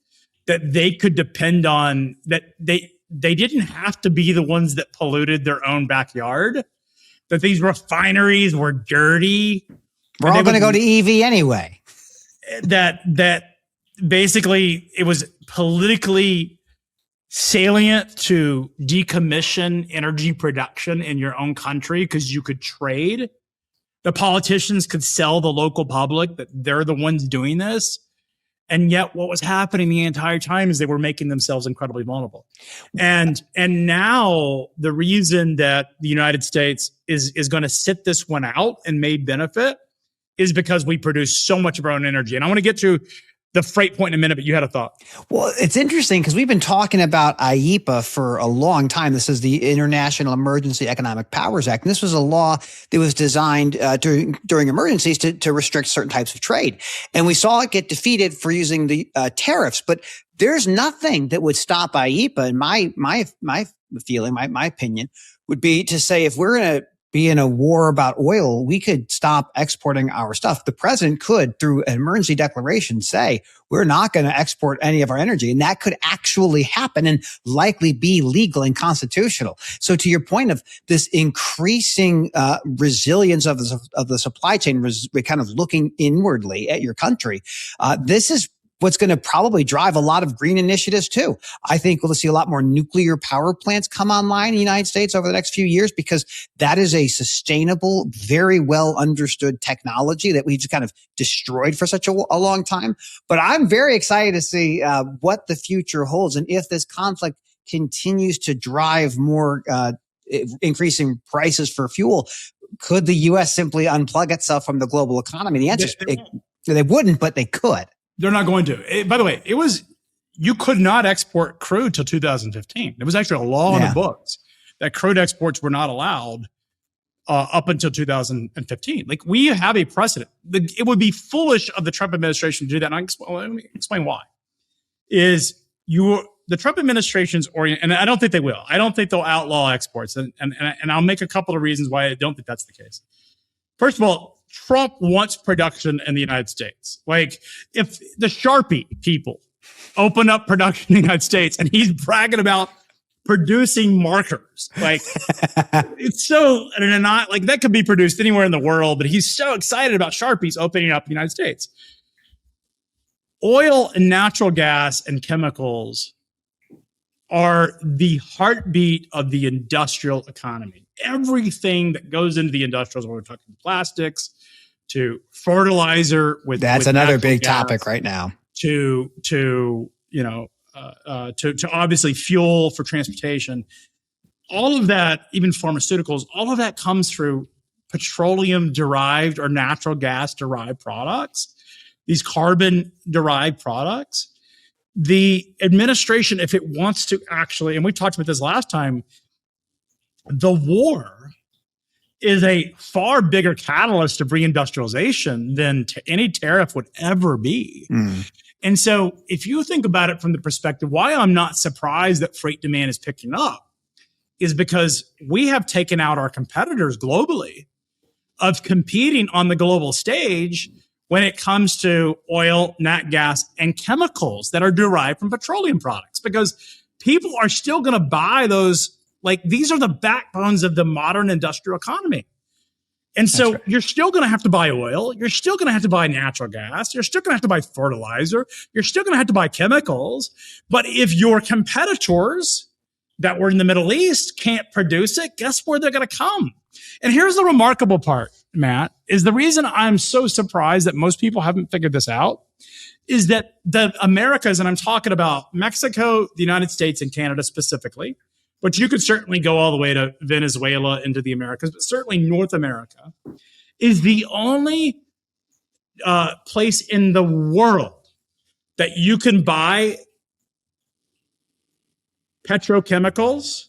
that they could depend on, that they didn't have to be the ones that polluted their own backyard, that these refineries were dirty. We're all going to go to EV anyway. That basically it was politically salient to decommission energy production in your own country because you could trade. The politicians could sell the local public that they're the ones doing this. And yet what was happening the entire time is they were making themselves incredibly vulnerable. And now the reason that the United States is going to sit this one out and may benefit is because we produce so much of our own energy. And I want to get to the freight point in a minute, but you had a thought. Well, it's interesting because we've been talking about IEEPA for a long time. This is the International Emergency Economic Powers Act. And this was a law that was designed during emergencies to restrict certain types of trade. And we saw it get defeated for using the tariffs. But there's nothing that would stop IEEPA. And my feeling, my opinion would be to say, if we're going to be in a war about oil, we could stop exporting our stuff. The president could, through an emergency declaration, say, we're not going to export any of our energy. And that could actually happen and likely be legal and constitutional. So to your point of this increasing resilience of the supply chain, kind of looking inwardly at your country, this is what's going to probably drive a lot of green initiatives too. I think we'll see a lot more nuclear power plants come online in the United States over the next few years because that is a sustainable, very well understood technology that we just kind of destroyed for such a long time. But I'm very excited to see what the future holds. And if this conflict continues to drive more increasing prices for fuel, could the U.S. simply unplug itself from the global economy? The answer is they wouldn't, but they could. They're not going to. By the way, you could not export crude till 2015. There was actually a law in the books that crude exports were not allowed up until 2015. Like, we have a precedent. It would be foolish of the Trump administration to do that. And let me explain why. The Trump administration's and I don't think they will. I don't think they'll outlaw exports. And I'll make a couple of reasons why I don't think that's the case. First of all, Trump wants production in the United States. Like, if the Sharpie people open up production in the United States and he's bragging about producing markers, like, it's so, and not like that could be produced anywhere in the world, but he's so excited about Sharpies opening up in the United States. Oil and natural gas and chemicals are the heartbeat of the industrial economy. Everything that goes into the industrials, we're talking plastics, to fertilizer that's another big topic right now. To obviously fuel for transportation. All of that, even pharmaceuticals, all of that comes through petroleum derived or natural gas derived products. These carbon derived products. The administration, if it wants to actually, and we talked about this last time, the war is a far bigger catalyst to reindustrialization than any tariff would ever be. And so if you think about it from the perspective, why I'm not surprised that freight demand is picking up is because we have taken out our competitors globally of competing on the global stage when it comes to oil, nat gas, and chemicals that are derived from petroleum products, because people are still going to buy those. Like, these are the backbones of the modern industrial economy. And so you're still going to have to buy oil. You're still going to have to buy natural gas. You're still going to have to buy fertilizer. You're still going to have to buy chemicals. But if your competitors that were in the Middle East can't produce it, guess where they're going to come? And here's the remarkable part, Matt, is the reason I'm so surprised that most people haven't figured this out is that the Americas, and I'm talking about Mexico, the United States, and Canada specifically, but you could certainly go all the way to Venezuela into the Americas, but certainly North America is the only place in the world that you can buy petrochemicals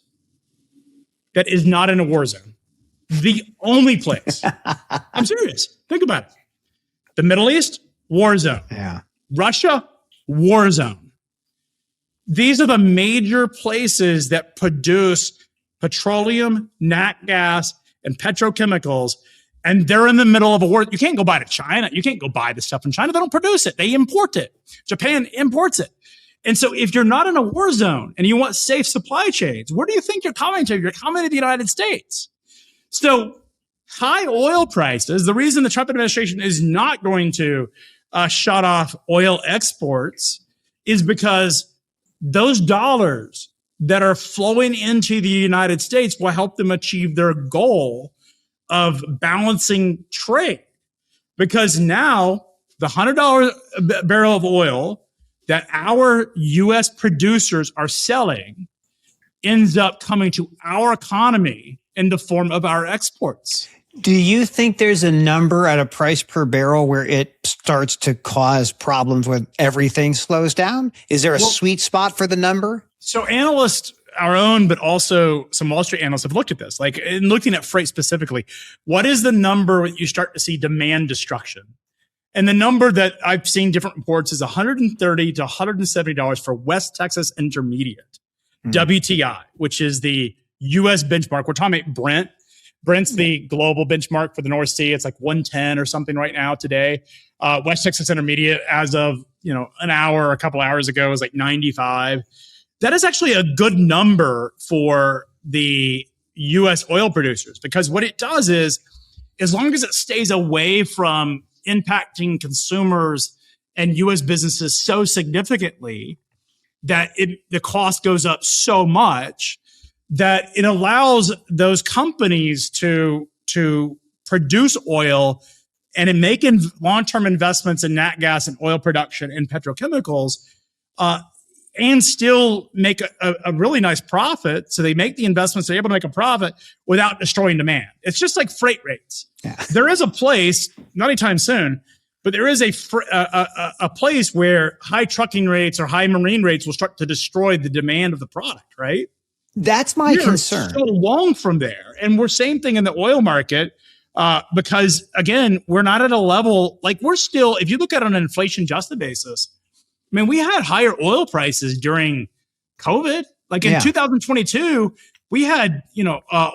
that is not in a war zone. The only place. I'm serious. Think about it. The Middle East, war zone. Yeah. Russia, war zone. These are the major places that produce petroleum, nat gas, and petrochemicals, and they're in the middle of a war. You can't go buy to China. You can't go buy the stuff in China. They don't produce it. They import it. Japan imports it. And so if you're not in a war zone and you want safe supply chains, where do you think you're coming to? You're coming to the United States. So high oil prices, the reason the Trump administration is not going to shut off oil exports is because those dollars that are flowing into the United States will help them achieve their goal of balancing trade. Because now the $100 barrel of oil that our U.S. producers are selling ends up coming to our economy in the form of our exports. Do you think there's a number at a price per barrel where it starts to cause problems when everything slows down? Is there a sweet spot for the number? So analysts, our own, but also some Wall Street analysts have looked at this, like in looking at freight specifically. What is the number when you start to see demand destruction? And the number that I've seen different reports is $130 to $170 for West Texas Intermediate, WTI, which is the U.S. benchmark. We're talking about Brent. Brent's the global benchmark for the North Sea. It's like 110 or something right now today. West Texas Intermediate, as of an hour, a couple hours ago, was like 95. That is actually a good number for the U.S. oil producers, because what it does is, as long as it stays away from impacting consumers and U.S. businesses so significantly that the cost goes up so much that it allows those companies to produce oil and make long-term investments in nat gas and oil production and petrochemicals, and still make a really nice profit. So they make the investments, they're able to make a profit without destroying demand. It's just like freight rates. Yeah. There is a place, not anytime soon, but there is a place where high trucking rates or high marine rates will start to destroy the demand of the product, right? That's my concern. So long from there. And we're same thing in the oil market, because again, we're not at a level, like we're still, if you look at it on an inflation adjusted basis, I mean, we had higher oil prices during COVID. Like in 2022, we had,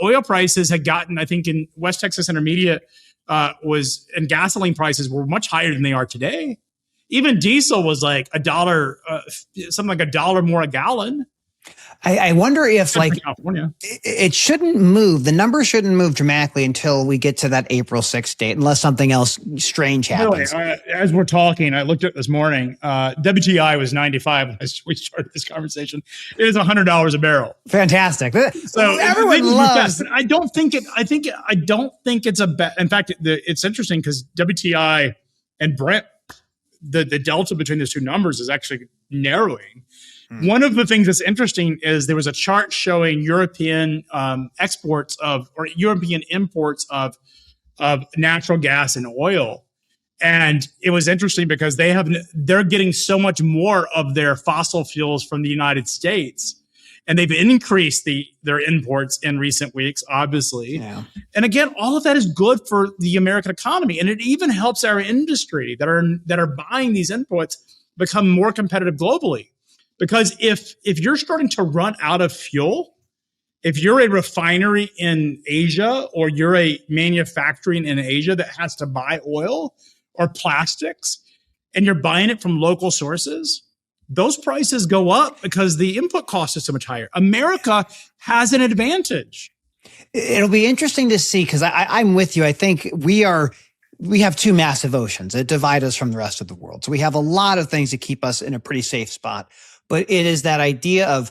oil prices had gotten, I think in West Texas Intermediate and gasoline prices were much higher than they are today. Even diesel was like $1, something like $1 more a gallon. I wonder if it shouldn't move. The number shouldn't move dramatically until we get to that April 6th date, unless something else strange happens. As we're talking, I looked at it this morning. WTI was 95 as we started this conversation. It is $100 a barrel. Fantastic. So everyone loves. I don't think it's a bet. In fact, it's interesting because WTI and Brent, the delta between those two numbers is actually narrowing. One of the things that's interesting is there was a chart showing European imports of natural gas and oil. And it was interesting because they're getting so much more of their fossil fuels from the United States. And they've increased their imports in recent weeks, obviously. Yeah. And again, all of that is good for the American economy. And it even helps our industry that are buying these inputs become more competitive globally. Because if you're starting to run out of fuel, if you're a refinery in Asia or you're a manufacturing in Asia that has to buy oil or plastics and you're buying it from local sources, those prices go up because the input cost is so much higher. America has an advantage. It'll be interesting to see, because I'm with you. I think we have two massive oceans that divide us from the rest of the world. So we have a lot of things that keep us in a pretty safe spot. But it is that idea of,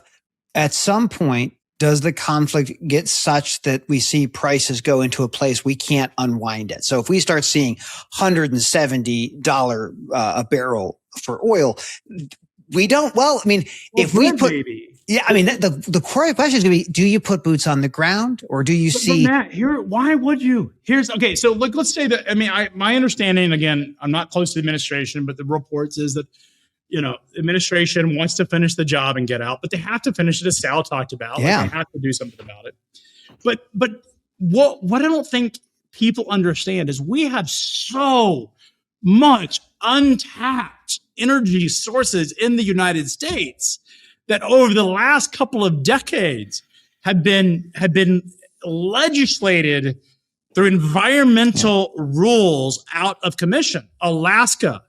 at some point, does the conflict get such that we see prices go into a place we can't unwind it? So if we start seeing $170 a barrel for oil, we don't, if we put, the core question is going to be, do you put boots on the ground, or do you see? Matt, why would you? So let's say that, my understanding, again, I'm not close to the administration, but the reports is that administration wants to finish the job and get out, but they have to finish it, as Sal talked about. Yeah. Like, they have to do something about it. But what I don't think people understand is we have so much untapped energy sources in the United States that over the last couple of decades have been legislated through environmental rules out of commission. Alaska,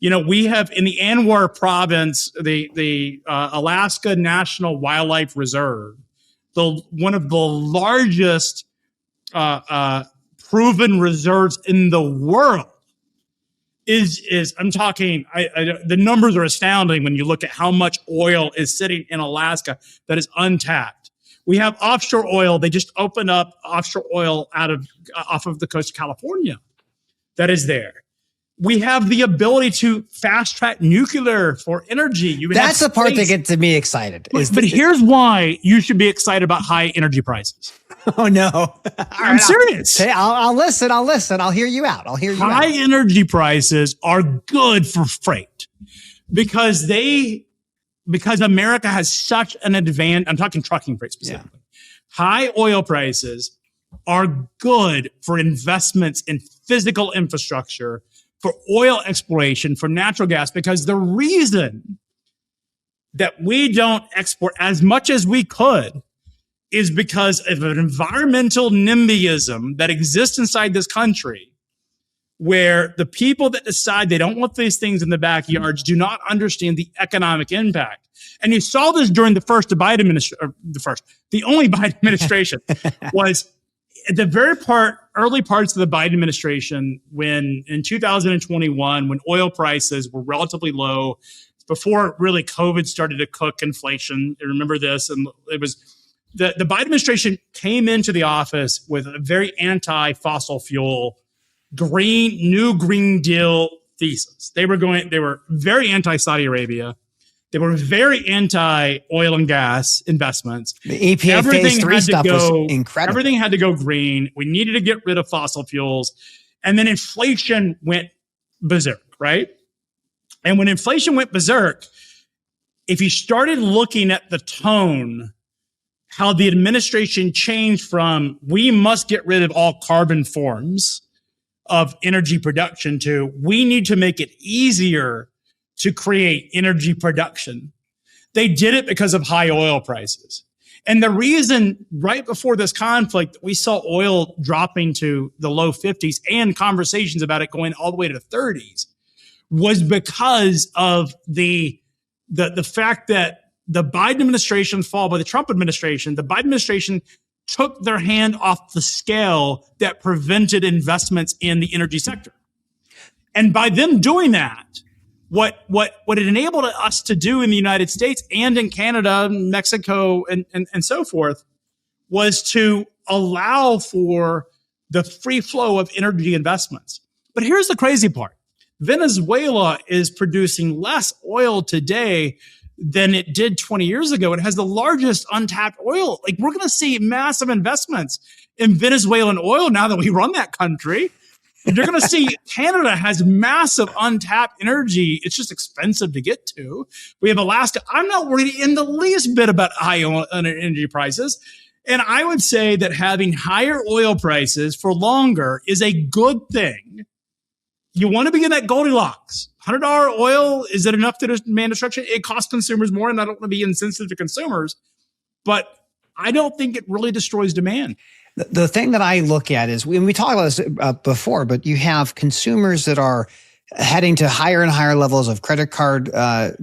we have in the Anwar province, the Alaska National Wildlife Reserve, one of the largest proven reserves in the world. I'm talking, the numbers are astounding when you look at how much oil is sitting in Alaska that is untapped. We have offshore oil. They just opened up offshore oil off of the coast of California that is there. We have the ability to fast track nuclear for energy. That's the part that gets me excited. But here's why you should be excited about high energy prices. Oh, no. I'm serious. I'll listen. I'll hear you out. High energy prices are good for freight because America has such an advantage. I'm talking trucking freight specifically. Yeah. High oil prices are good for investments in physical infrastructure, for oil exploration, for natural gas, because the reason that we don't export as much as we could is because of an environmental NIMBYism that exists inside this country, where the people that decide they don't want these things in the backyards do not understand the economic impact. And you saw this during the only Biden administration was at the early parts of the Biden administration, when in 2021, when oil prices were relatively low, before really COVID started to cook inflation. I remember this, and it was the Biden administration came into the office with a very anti-fossil fuel new Green Deal thesis. They were very anti-Saudi Arabia. They were very anti-oil and gas investments. The EPA phase 3 stuff was incredible. Everything had to go green. We needed to get rid of fossil fuels. And then inflation went berserk, right? And when inflation went berserk, if you started looking at the tone, how the administration changed from we must get rid of all carbon forms of energy production to we need to make it easier to create energy production. They did it because of high oil prices. And the reason right before this conflict, we saw oil dropping to the low 50s and conversations about it going all the way to the 30s was because of the fact that the Biden administration, followed by the Trump administration, the Biden administration took their hand off the scale that prevented investments in the energy sector. And by them doing that, what it enabled us to do in the United States and in Canada, Mexico, and so forth, was to allow for the free flow of energy investments. But here's the crazy part. Venezuela is producing less oil today than it did 20 years ago. It has the largest untapped oil. Like, we're going to see massive investments in Venezuelan oil now that we run that country. You're going to see Canada has massive untapped energy. It's just expensive to get to. We have Alaska. I'm not worried in the least bit about high energy prices. And I would say that having higher oil prices for longer is a good thing. You want to be in that Goldilocks. $100 oil, is it enough to demand destruction? It costs consumers more, and I don't want to be insensitive to consumers, but I don't think it really destroys demand. The thing that I look at is, we talked about this before, but you have consumers that are heading to higher and higher levels of credit card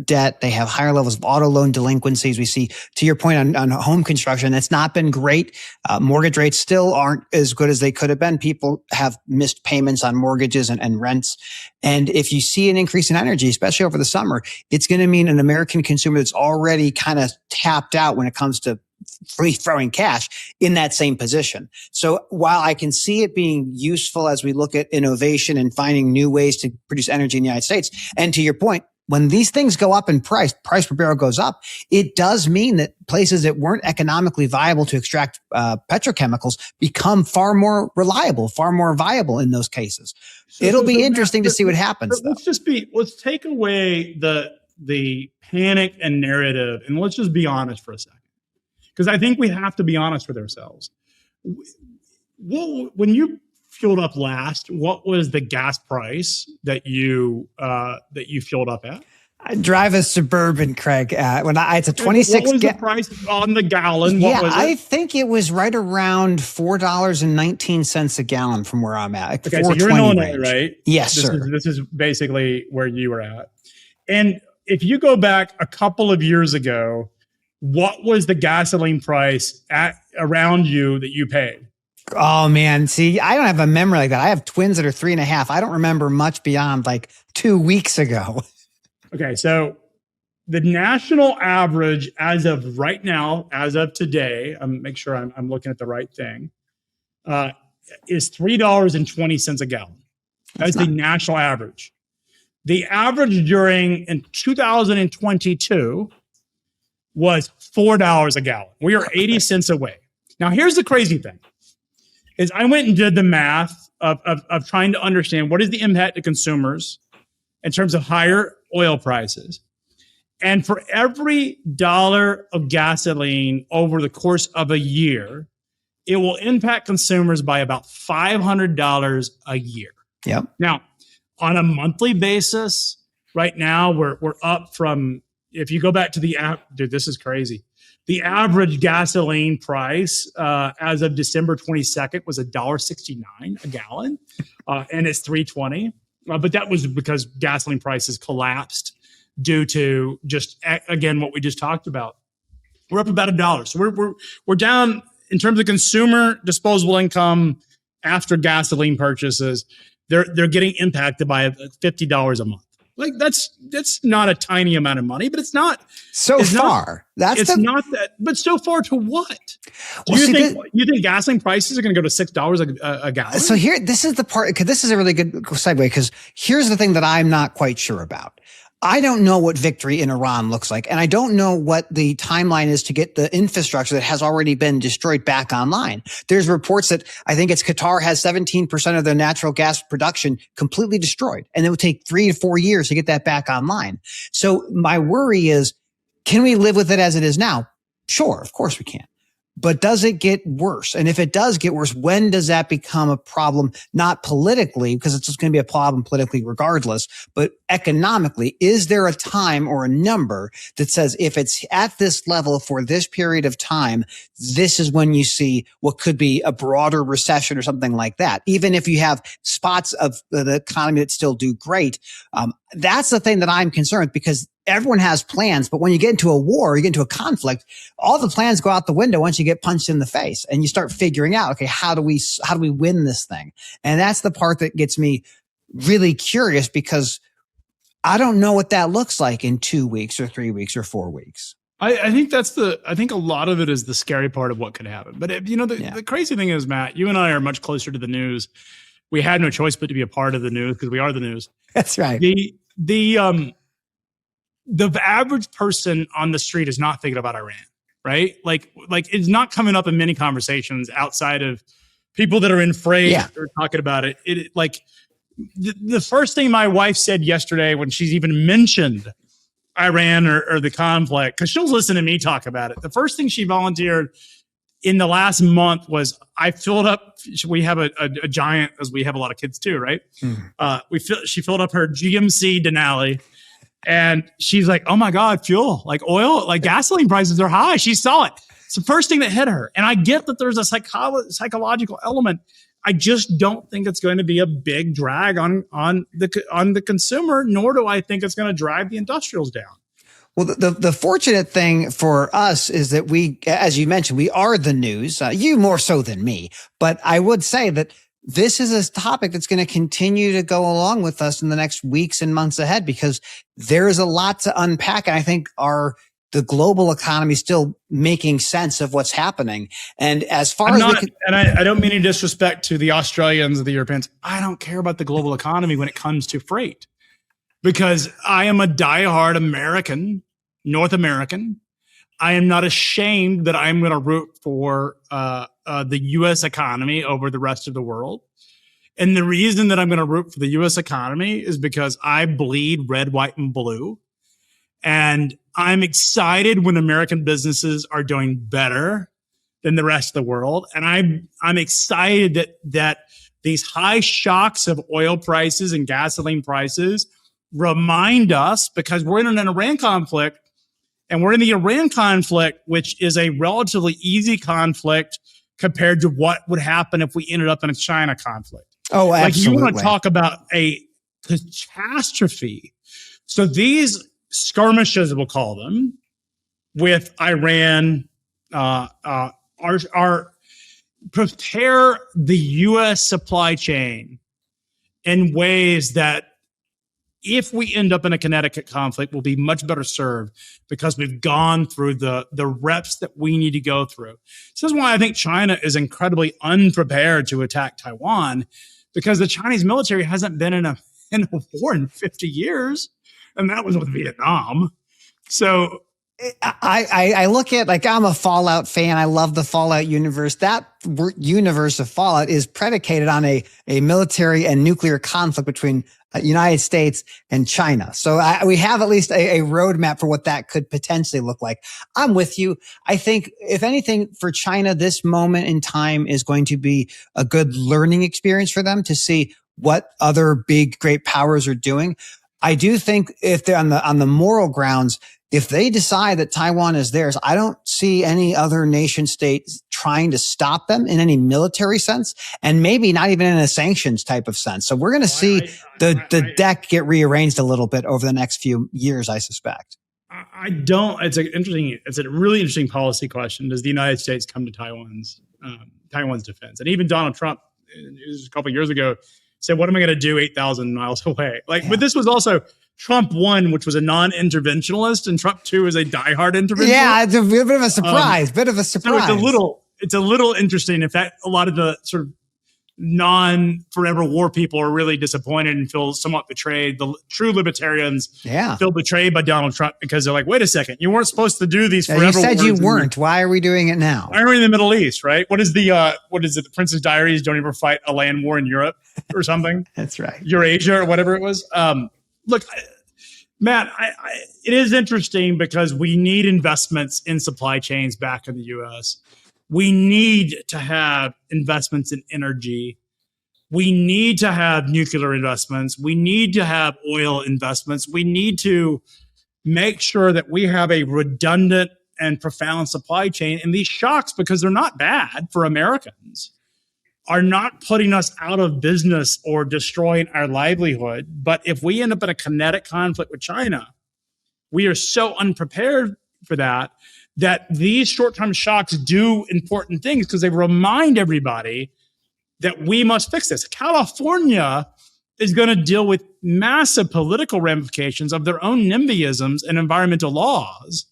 debt. They have higher levels of auto loan delinquencies. We see, to your point on home construction, that's not been great. Mortgage rates still aren't as good as they could have been. People have missed payments on mortgages and rents. And if you see an increase in energy, especially over the summer, it's going to mean an American consumer that's already kind of tapped out when it comes to free throwing cash in that same position. So while I can see it being useful as we look at innovation and finding new ways to produce energy in the United States, and to your point, when these things go up in price per barrel goes up, it does mean that places that weren't economically viable to extract petrochemicals become far more reliable, far more viable in those cases. It'll be interesting to see what happens. Let's take away the panic and narrative, and let's just be honest for a second, because I think we have to be honest with ourselves. When you fueled up last, what was the gas price that you fueled up at? I drive a Suburban, Craig. It's a 26. What was the price on the gallon? What was it? I think it was right around $4.19 a gallon from where I'm at. Okay, so you're in Illinois, right? Yes, sir. This is basically where you were at. And if you go back a couple of years ago, what was the gasoline price at around you that you paid? Oh man, see, I don't have a memory like that. I have twins that are 3.5. I don't remember much beyond like 2 weeks ago. Okay, so the national average as of right now, as of today, make sure I'm looking at the right thing, is $3.20 a gallon. That's the national average. The average in 2022 was $4 a gallon. We are 80 cents away. Now, here's the crazy thing. Is I went and did the math of trying to understand what is the impact to consumers in terms of higher oil prices. And for every dollar of gasoline over the course of a year, it will impact consumers by about $500 a year. Yep. Now, on a monthly basis, right now, we're up from, if you go back to the app, dude, this is crazy. The average gasoline price as of December 22nd was $1.69 a gallon, and it's $3.20. But that was because gasoline prices collapsed due to just, again, what we just talked about. We're up about $1. So we're down in terms of consumer disposable income after gasoline purchases. They're getting impacted by $50 a month. Like that's not a tiny amount of money, but it's not far. Not that, but so far to what? You think gasoline prices are going to go to $6 a gallon? So this is the part, because this is a really good segue, because here's the thing that I'm not quite sure about. I don't know what victory in Iran looks like, and I don't know what the timeline is to get the infrastructure that has already been destroyed back online. There's reports that I think it's Qatar has 17% of their natural gas production completely destroyed, and it would take 3 to 4 years to get that back online. So my worry is, can we live with it as it is now? Sure, of course we can. But does it get worse? And if it does get worse, when does that become a problem? Not politically, because it's just going to be a problem politically regardless, but economically. Is there a time or a number that says if it's at this level for this period of time, this is when you see what could be a broader recession or something like that? Even if you have spots of the economy that still do great, that's the thing that I'm concerned with, because everyone has plans, but when you get into a war, you get into a conflict, all the plans go out the window once you get punched in the face, and you start figuring out, okay, how do we win this thing? And that's the part that gets me really curious, because I don't know what that looks like in 2 weeks or 3 weeks or 4 weeks. I think I think a lot of it is the scary part of what could happen. But the crazy thing is, Matt, you and I are much closer to the news. We had no choice but to be a part of the news because we are the news. That's right. The average person on the street is not thinking about Iran, right? Like it's not coming up in many conversations outside of people that are in freight or talking about it. The first thing my wife said yesterday when she's even mentioned Iran or the conflict, because she'll listen to me talk about it, the first thing she volunteered in the last month was, I filled up, we have a giant, as we have a lot of kids too, right? She filled up her GMC Denali. And she's like, oh my God, fuel, like oil, like gasoline prices are high. She saw it. It's the first thing that hit her. And I get that there's a psychological element. I just don't think it's going to be a big drag on the consumer, nor do I think it's going to drive the industrials down. Well, the fortunate thing for us is that we, as you mentioned, we are the news, you more so than me. But I would say that this is a topic that's going to continue to go along with us in the next weeks and months ahead, because there is a lot to unpack. And I think the global economy is still making sense of what's happening. And as far I don't mean any disrespect to the Australians or the Europeans. I don't care about the global economy when it comes to freight. because I am a diehard American, North American. I am not ashamed that I'm going to root for the U.S. economy over the rest of the world. And the reason that I'm going to root for the U.S. economy is because I bleed red, white, and blue. And I'm excited when American businesses are doing better than the rest of the world. And I'm excited that these high shocks of oil prices and gasoline prices remind us, because we're in an Iran conflict, and we're in the Iran conflict, which is a relatively easy conflict compared to what would happen if we ended up in a China conflict. Oh, absolutely. Like, you want to talk about a catastrophe. So these skirmishes, we'll call them, with Iran are prepare the U.S. supply chain in ways that, if we end up in a Connecticut conflict, we'll be much better served because we've gone through the reps that we need to go through. So this is why I think China is incredibly unprepared to attack Taiwan, because the Chinese military hasn't been in a war in 50 years, and that was with Vietnam. So I look at, like, I'm a Fallout fan. I love the Fallout universe. That universe of Fallout is predicated on a military and nuclear conflict between United States and China. So we have at least a roadmap for what that could potentially look like. I'm with you. I think, if anything, for China, this moment in time is going to be a good learning experience for them to see what other big, great powers are doing. I do think, if they're on the moral grounds, if they decide that Taiwan is theirs, I don't see any other nation state trying to stop them in any military sense, and maybe not even in a sanctions type of sense. So we're going to see the deck get rearranged a little bit over the next few years, I suspect. I don't. It's a really interesting policy question. Does the United States come to Taiwan's defense? And even Donald Trump, it was a couple of years ago, said, "What am I going to do 8,000 miles away?" But this was also Trump 1, which was a non-interventionalist, and Trump 2 is a diehard interventionalist. Yeah, it's a bit of a surprise. So it's a little interesting. In fact, a lot of the sort of non-forever war people are really disappointed and feel somewhat betrayed. The true libertarians feel betrayed by Donald Trump, because they're like, "Wait a second, you weren't supposed to do these forever wars. You said you weren't. Why are we doing it now? Why are we in the Middle East, right? What is it? The Princess Diaries, don't ever fight a land war in Europe or something." That's right. Eurasia or whatever it was. Look, Matt, it is interesting because we need investments in supply chains back in the U.S. We need to have investments in energy. We need to have nuclear investments. We need to have oil investments. We need to make sure that we have a redundant and profound supply chain. And these shocks, because they're not bad for Americans, are not putting us out of business or destroying our livelihood. But if we end up in a kinetic conflict with China, we are so unprepared for that these short-term shocks do important things, because they remind everybody that we must fix this. California is going to deal with massive political ramifications of their own NIMBYisms and environmental laws,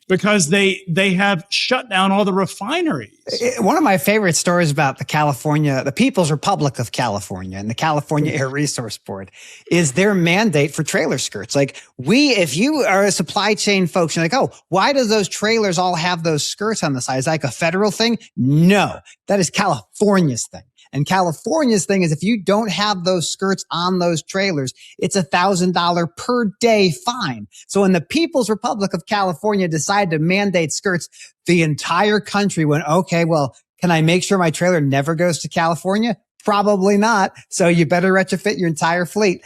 because they have shut down all the refineries. One of my favorite stories about the People's Republic of California and the California Air Resource Board is their mandate for trailer skirts. Like, if you are a supply chain folks, you're like, "Oh, why do those trailers all have those skirts on the side? Is that like a federal thing?" No, that is California's thing. And California's thing is, if you don't have those skirts on those trailers, it's $1,000 per day fine. So when the People's Republic of California decided to mandate skirts, the entire country went, "Okay, well, can I make sure my trailer never goes to California?" Probably not. So you better retrofit your entire fleet.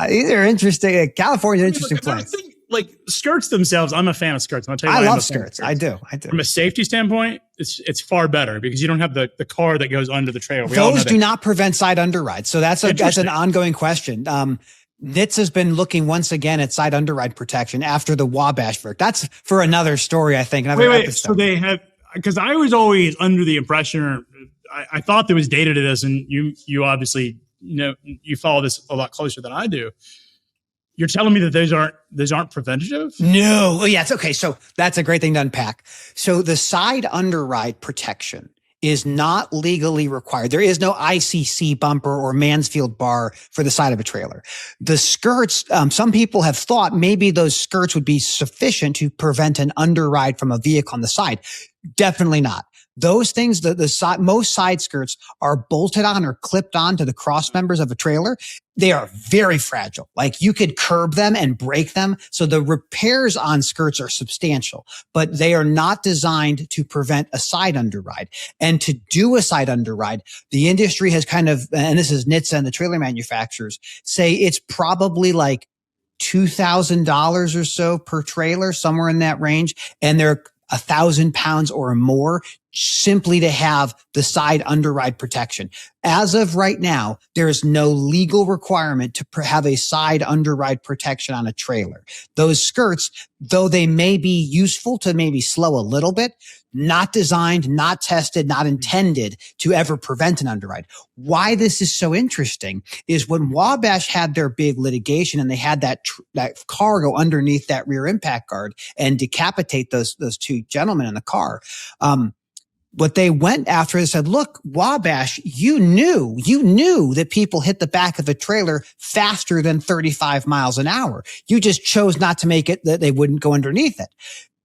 These are interesting. California's an interesting place. Like, skirts themselves, I'm a fan of skirts. I'll tell you I love skirts. I do. From a safety standpoint, it's far better, because you don't have the car that goes under the trailer. Those do not prevent side underride. So that's an ongoing question. NHTSA has been looking once again at side underride protection after the Wabash verdict. That's for another story, I think. Wait. So they have, because I was always under the impression, I thought there was data to this, and you obviously you follow this a lot closer than I do. You're telling me that those aren't preventative? No. Oh, yeah, it's okay. So that's a great thing to unpack. So the side underride protection is not legally required. There is no ICC bumper or Mansfield bar for the side of a trailer. The skirts, some people have thought maybe those skirts would be sufficient to prevent an underride from a vehicle on the side. Definitely not. Those things, most side skirts are bolted on or clipped on to the cross members of a trailer. They are very fragile. Like you could curb them and break them. So the repairs on skirts are substantial, but they are not designed to prevent a side underride. And to do a side underride, the industry has kind of, and this is NHTSA and the trailer manufacturers, say it's probably like $2,000 or so per trailer, somewhere in that range. And they're 1,000 pounds or more simply to have the side underride protection. As of right now, there is no legal requirement to have a side underride protection on a trailer. Those skirts, though they may be useful to maybe slow a little bit, not designed, not tested, not intended to ever prevent an underride. Why this is so interesting is when Wabash had their big litigation and they had that car go underneath that rear impact guard and decapitate those two gentlemen in the car. What they went after is said, look, Wabash, you knew that people hit the back of a trailer faster than 35 miles an hour. You just chose not to make it that they wouldn't go underneath it.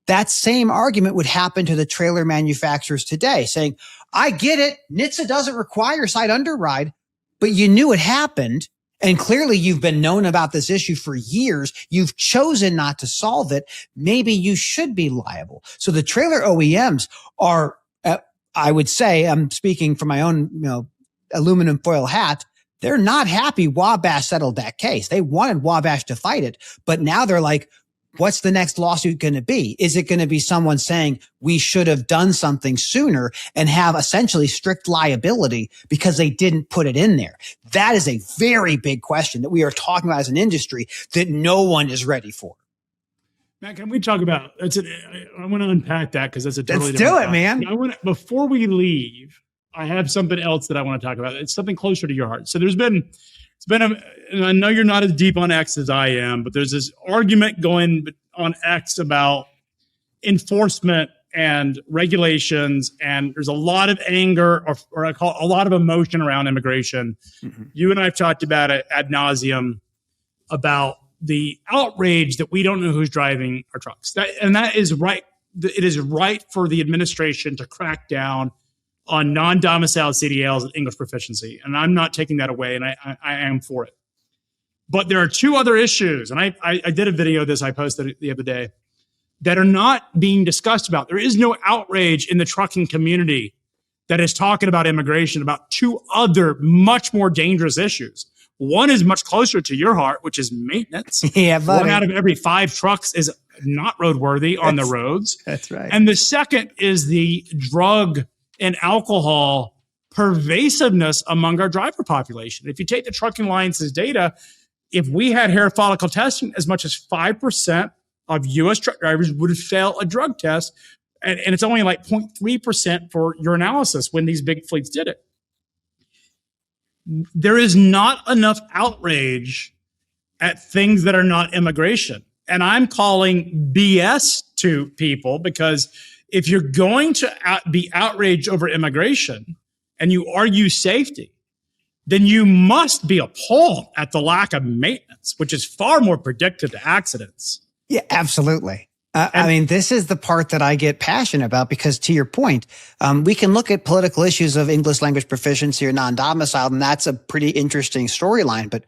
That same argument would happen to the trailer manufacturers today, saying, I get it. NHTSA doesn't require side underride, but you knew it happened. And clearly you've been known about this issue for years. You've chosen not to solve it. Maybe you should be liable. So the trailer OEMs are, I would say, I'm speaking from my own, aluminum foil hat. They're not happy Wabash settled that case. They wanted Wabash to fight it, but now they're like, what's the next lawsuit going to be? Is it going to be someone saying we should have done something sooner and have essentially strict liability because they didn't put it in there? That is a very big question that we are talking about as an industry that no one is ready for. Matt, can we talk about I want to unpack that because that's a totally different topic. Man. Before we leave, I have something else that I want to talk about. It's something closer to your heart. So and I know you're not as deep on X as I am, but there's this argument going on X about enforcement and regulations, and there's a lot of anger or I call it a lot of emotion around immigration. Mm-hmm. You and I have talked about it ad nauseum about the outrage that we don't know who's driving our trucks. That is right. It is right for the administration to crack down on non-domiciled CDLs and English proficiency. And I'm not taking that away, and I am for it. But there are two other issues, and I did a video of this I posted the other day, that are not being discussed about. There is no outrage in the trucking community that is talking about immigration about two other much more dangerous issues. One is much closer to your heart, which is maintenance. Yeah, buddy. 1 out of every 5 trucks is not roadworthy on the roads. That's right. And the second is the drug and alcohol pervasiveness among our driver population. If you take the Trucking Alliance's data, if we had hair follicle testing, as much as 5% of U.S. truck drivers would fail a drug test. And it's only like 0.3% for urinalysis when these big fleets did it. There is not enough outrage at things that are not immigration. And I'm calling BS to people because if you're going to be outraged over immigration and you argue safety, then you must be appalled at the lack of maintenance, which is far more predictive to accidents. Yeah, absolutely. I mean, this is the part that I get passionate about because to your point, we can look at political issues of English language proficiency or non-domiciled, and that's a pretty interesting storyline. But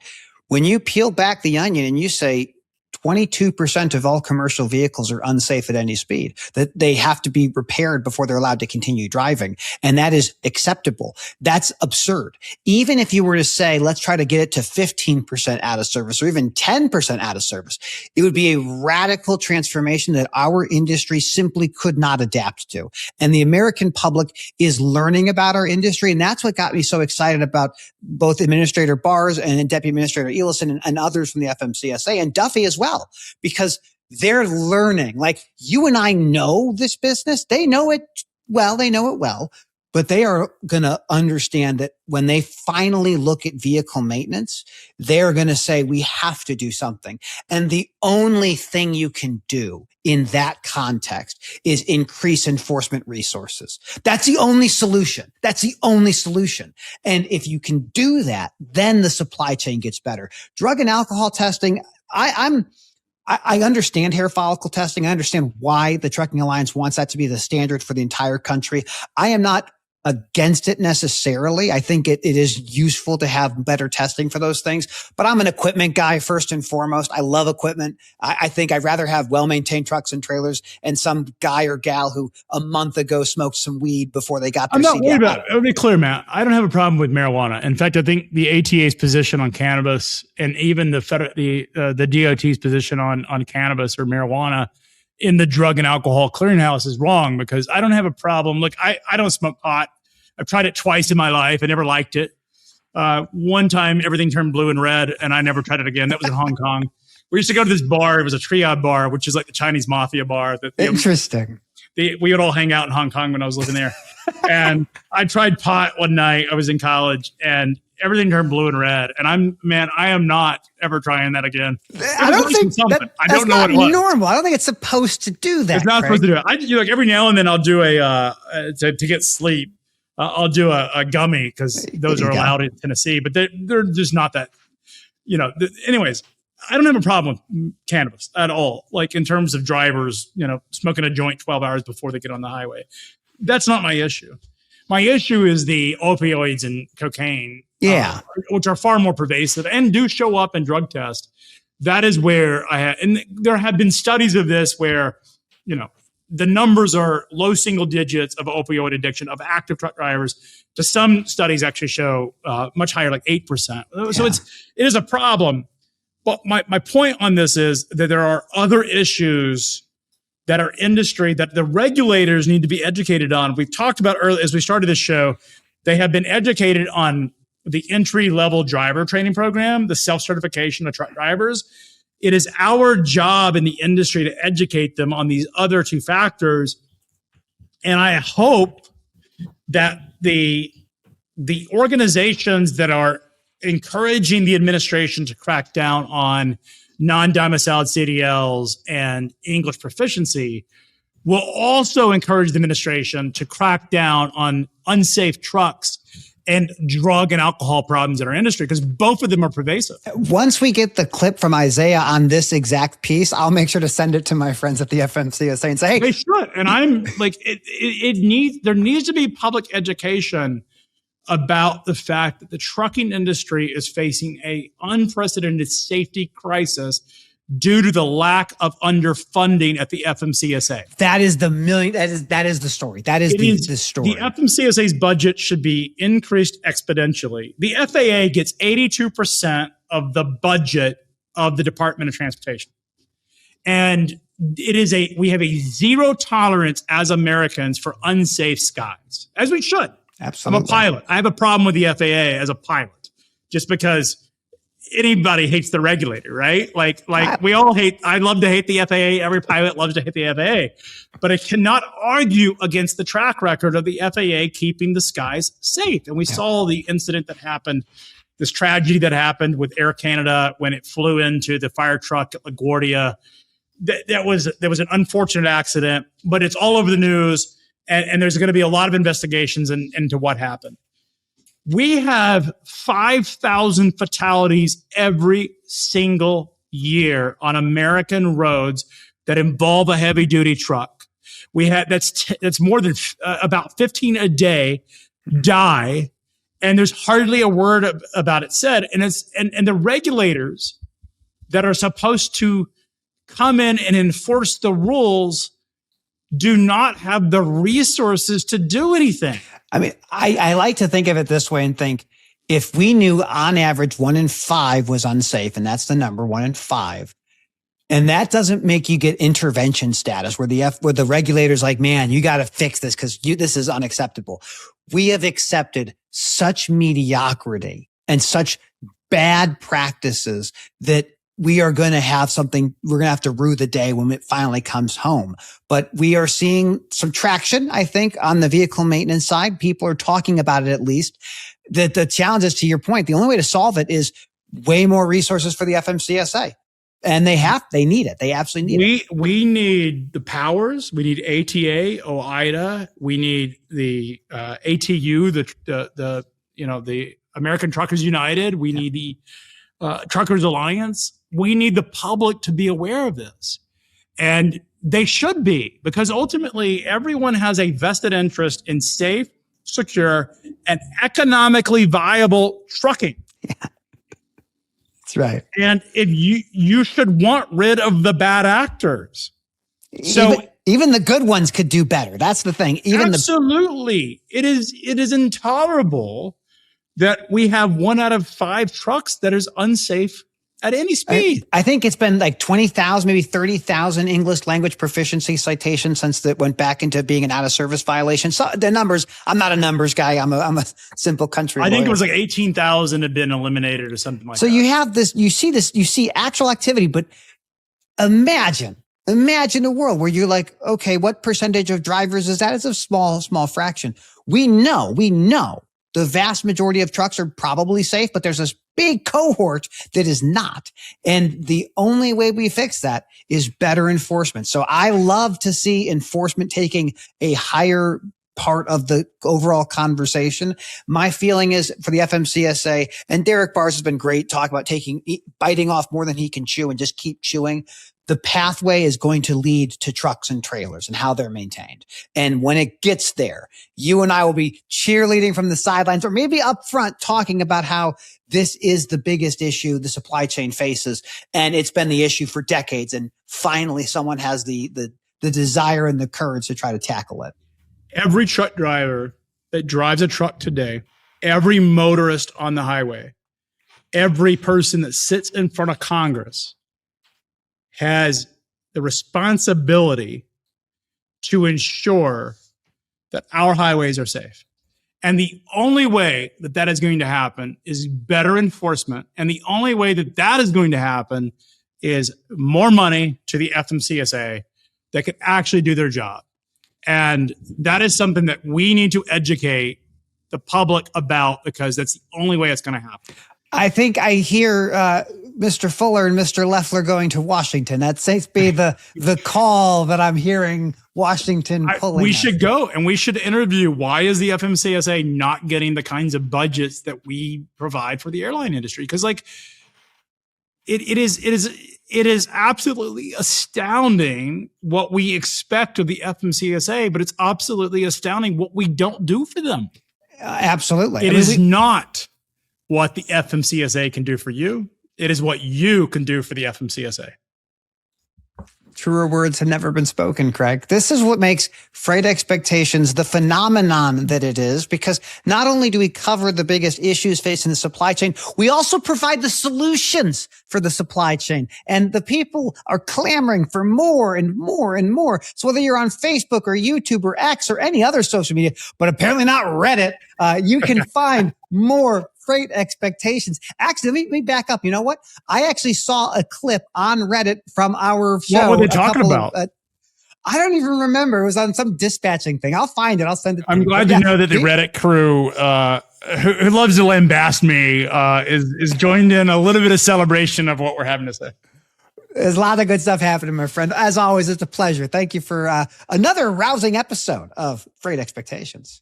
when you peel back the onion and you say 22% of all commercial vehicles are unsafe at any speed, that they have to be repaired before they're allowed to continue driving. And that is acceptable. That's absurd. Even if you were to say, let's try to get it to 15% out of service or even 10% out of service, it would be a radical transformation that our industry simply could not adapt to. And the American public is learning about our industry. And that's what got me so excited about both Administrator Bars and Deputy Administrator Elison and others from the FMCSA and Duffy as well, because they're learning. Like you and I know this business. They know it well. but they are going to understand that when they finally look at vehicle maintenance, they're going to say, we have to do something. And the only thing you can do in that context is increase enforcement resources. That's the only solution. That's the only solution. And if you can do that, then the supply chain gets better. Drug and alcohol testing, I understand hair follicle testing. I understand why the Trucking Alliance wants that to be the standard for the entire country. I am not against it necessarily. I think it is useful to have better testing for those things, but I'm an equipment guy first and foremost. I love equipment. I think I'd rather have well-maintained trucks and trailers and some guy or gal who a month ago smoked some weed before they got their I'm not CDL. worried about it. I'll be clear, Matt. I don't have a problem with marijuana. In fact, I think the ATA's position on cannabis and even the DOT's position on cannabis or marijuana in the Drug and Alcohol Clearinghouse is wrong, because I don't have a problem. Look, I don't smoke pot. I've tried it twice in my life. I never liked it. One time, everything turned blue and red, and I never tried it again. That was in Hong Kong. We used to go to this bar. It was a triad bar, which is like the Chinese mafia bar. Interesting. We would all hang out in Hong Kong when I was living there. And I tried pot one night. I was in college, and everything turned blue and red. And I am not ever trying that again. I don't think I don't know what it was. Normal. I don't think it's supposed to do that. It's not supposed to do it. Like every now and then I'll do to get sleep. I'll do a gummy, because those are allowed in Tennessee, but they're just not that, anyways, I don't have a problem with cannabis at all. Like in terms of drivers, smoking a joint 12 hours before they get on the highway. That's not my issue. My issue is the opioids and cocaine, which are far more pervasive and do show up in drug tests. That is where and there have been studies of this where, the numbers are low single digits of opioid addiction of active truck drivers. To some studies actually show much higher, like 8%. So it is a problem. But my point on this is that there are other issues that are industry that the regulators need to be educated on. We've talked about earlier, as we started this show, they have been educated on the entry-level driver training program, the self-certification of truck drivers. It is our job in the industry to educate them on these other two factors. And I hope that the organizations that are encouraging the administration to crack down on non-domiciled CDLs and English proficiency will also encourage the administration to crack down on unsafe trucks and drug and alcohol problems in our industry, because both of them are pervasive. Once we get the clip from Isaiah on this exact piece, I'll make sure to send it to my friends at the FMCSA and say, hey. They should. And I'm like, there needs to be public education about the fact that the trucking industry is facing a unprecedented safety crisis due to the lack of underfunding at the FMCSA. That is the story. That is the story. The FMCSA's budget should be increased exponentially. The FAA gets 82% of the budget of the Department of Transportation. And we have a zero tolerance as Americans for unsafe skies, as we should. Absolutely. I'm a pilot. I have a problem with the FAA as a pilot, just because anybody hates the regulator, right? Like we all hate, I love to hate the FAA. Every pilot loves to hate the FAA, but I cannot argue against the track record of the FAA keeping the skies safe. And we saw the incident that happened, this tragedy that happened with Air Canada when it flew into the fire truck at LaGuardia. There was an unfortunate accident, but it's all over the news. And there's going to be a lot of investigations into what happened. We have 5,000 fatalities every single year on American roads that involve a heavy duty truck. We had that's more than about 15 a day die, and there's hardly a word about it said. And the regulators that are supposed to come in and enforce the rules do not have the resources to do anything. I mean, I like to think of it this way and think, if we knew on average 1 in 5 was unsafe, and that's the number, 1 in 5, and that doesn't make you get intervention status where the regulator's like, man, you got to fix this because this is unacceptable. We have accepted such mediocrity and such bad practices that we are going to have something, we're going to have to rue the day when it finally comes home. But we are seeing some traction, I think, on the vehicle maintenance side. People are talking about it at least. The challenge is, to your point, the only way to solve it is way more resources for the FMCSA. And they need it. They absolutely need it. We need the powers. We need ATA, OIDA. We need the ATU, the American Truckers United. We need the Truckers Alliance. We need the public to be aware of this. And they should be, because ultimately everyone has a vested interest in safe, secure, and economically viable trucking. Yeah. That's right. And if you should want rid of the bad actors. So even the good ones could do better. That's the thing. Absolutely. It is intolerable that we have 1 out of 5 trucks that is unsafe at any speed. I think it's been like 20,000, maybe 30,000 English language proficiency citations since it went back into being an out of service violation. So the numbers, I'm not a numbers guy. I'm a simple country lawyer. I think it was like 18,000 had been eliminated or something like that. So you have this, you see actual activity, but imagine a world where you're like, okay, what percentage of drivers is that? It's a small fraction. We know the vast majority of trucks are probably safe, but there's this big cohort that is not. And the only way we fix that is better enforcement. So I love to see enforcement taking a higher part of the overall conversation. My feeling is for the FMCSA, and Derek Bars has been great talking about biting off more than he can chew and just keep chewing. The pathway is going to lead to trucks and trailers and how they're maintained. And when it gets there, you and I will be cheerleading from the sidelines or maybe up front talking about how this is the biggest issue the supply chain faces. And it's been the issue for decades. And finally, someone has the desire and the courage to try to tackle it. Every truck driver that drives a truck today, every motorist on the highway, every person that sits in front of Congress has the responsibility to ensure that our highways are safe. And the only way that that is going to happen is better enforcement. And the only way that that is going to happen is more money to the FMCSA that can actually do their job. And that is something that we need to educate the public about, because that's the only way it's going to happen. I think I hear Mr. Fuller and Mr. Leffler going to Washington. That seems to be the call that I'm hearing Washington pulling. We should go and we should interview, why is the FMCSA not getting the kinds of budgets that we provide for the airline industry? Because like it is absolutely astounding what we expect of the FMCSA, but it's absolutely astounding what we don't do for them. Absolutely. It is not what the FMCSA can do for you. It is what you can do for the FMCSA. Truer words have never been spoken, Craig. This is what makes Freight Expectations the phenomenon that it is, because not only do we cover the biggest issues facing the supply chain, we also provide the solutions for the supply chain. And the people are clamoring for more and more and more. So whether you're on Facebook or YouTube or X or any other social media, but apparently not Reddit, you can find more Freight Expectations. Actually, let me back up. You know what? I actually saw a clip on Reddit from our show. What were they talking about? I don't even remember. It was on some dispatching thing. I'll find it. I'll send it to you. I'm glad to know that the Reddit crew, who loves to lambast me, is joined in a little bit of celebration of what we're having to say. There's a lot of good stuff happening, my friend. As always, it's a pleasure. Thank you for another rousing episode of Freight Expectations.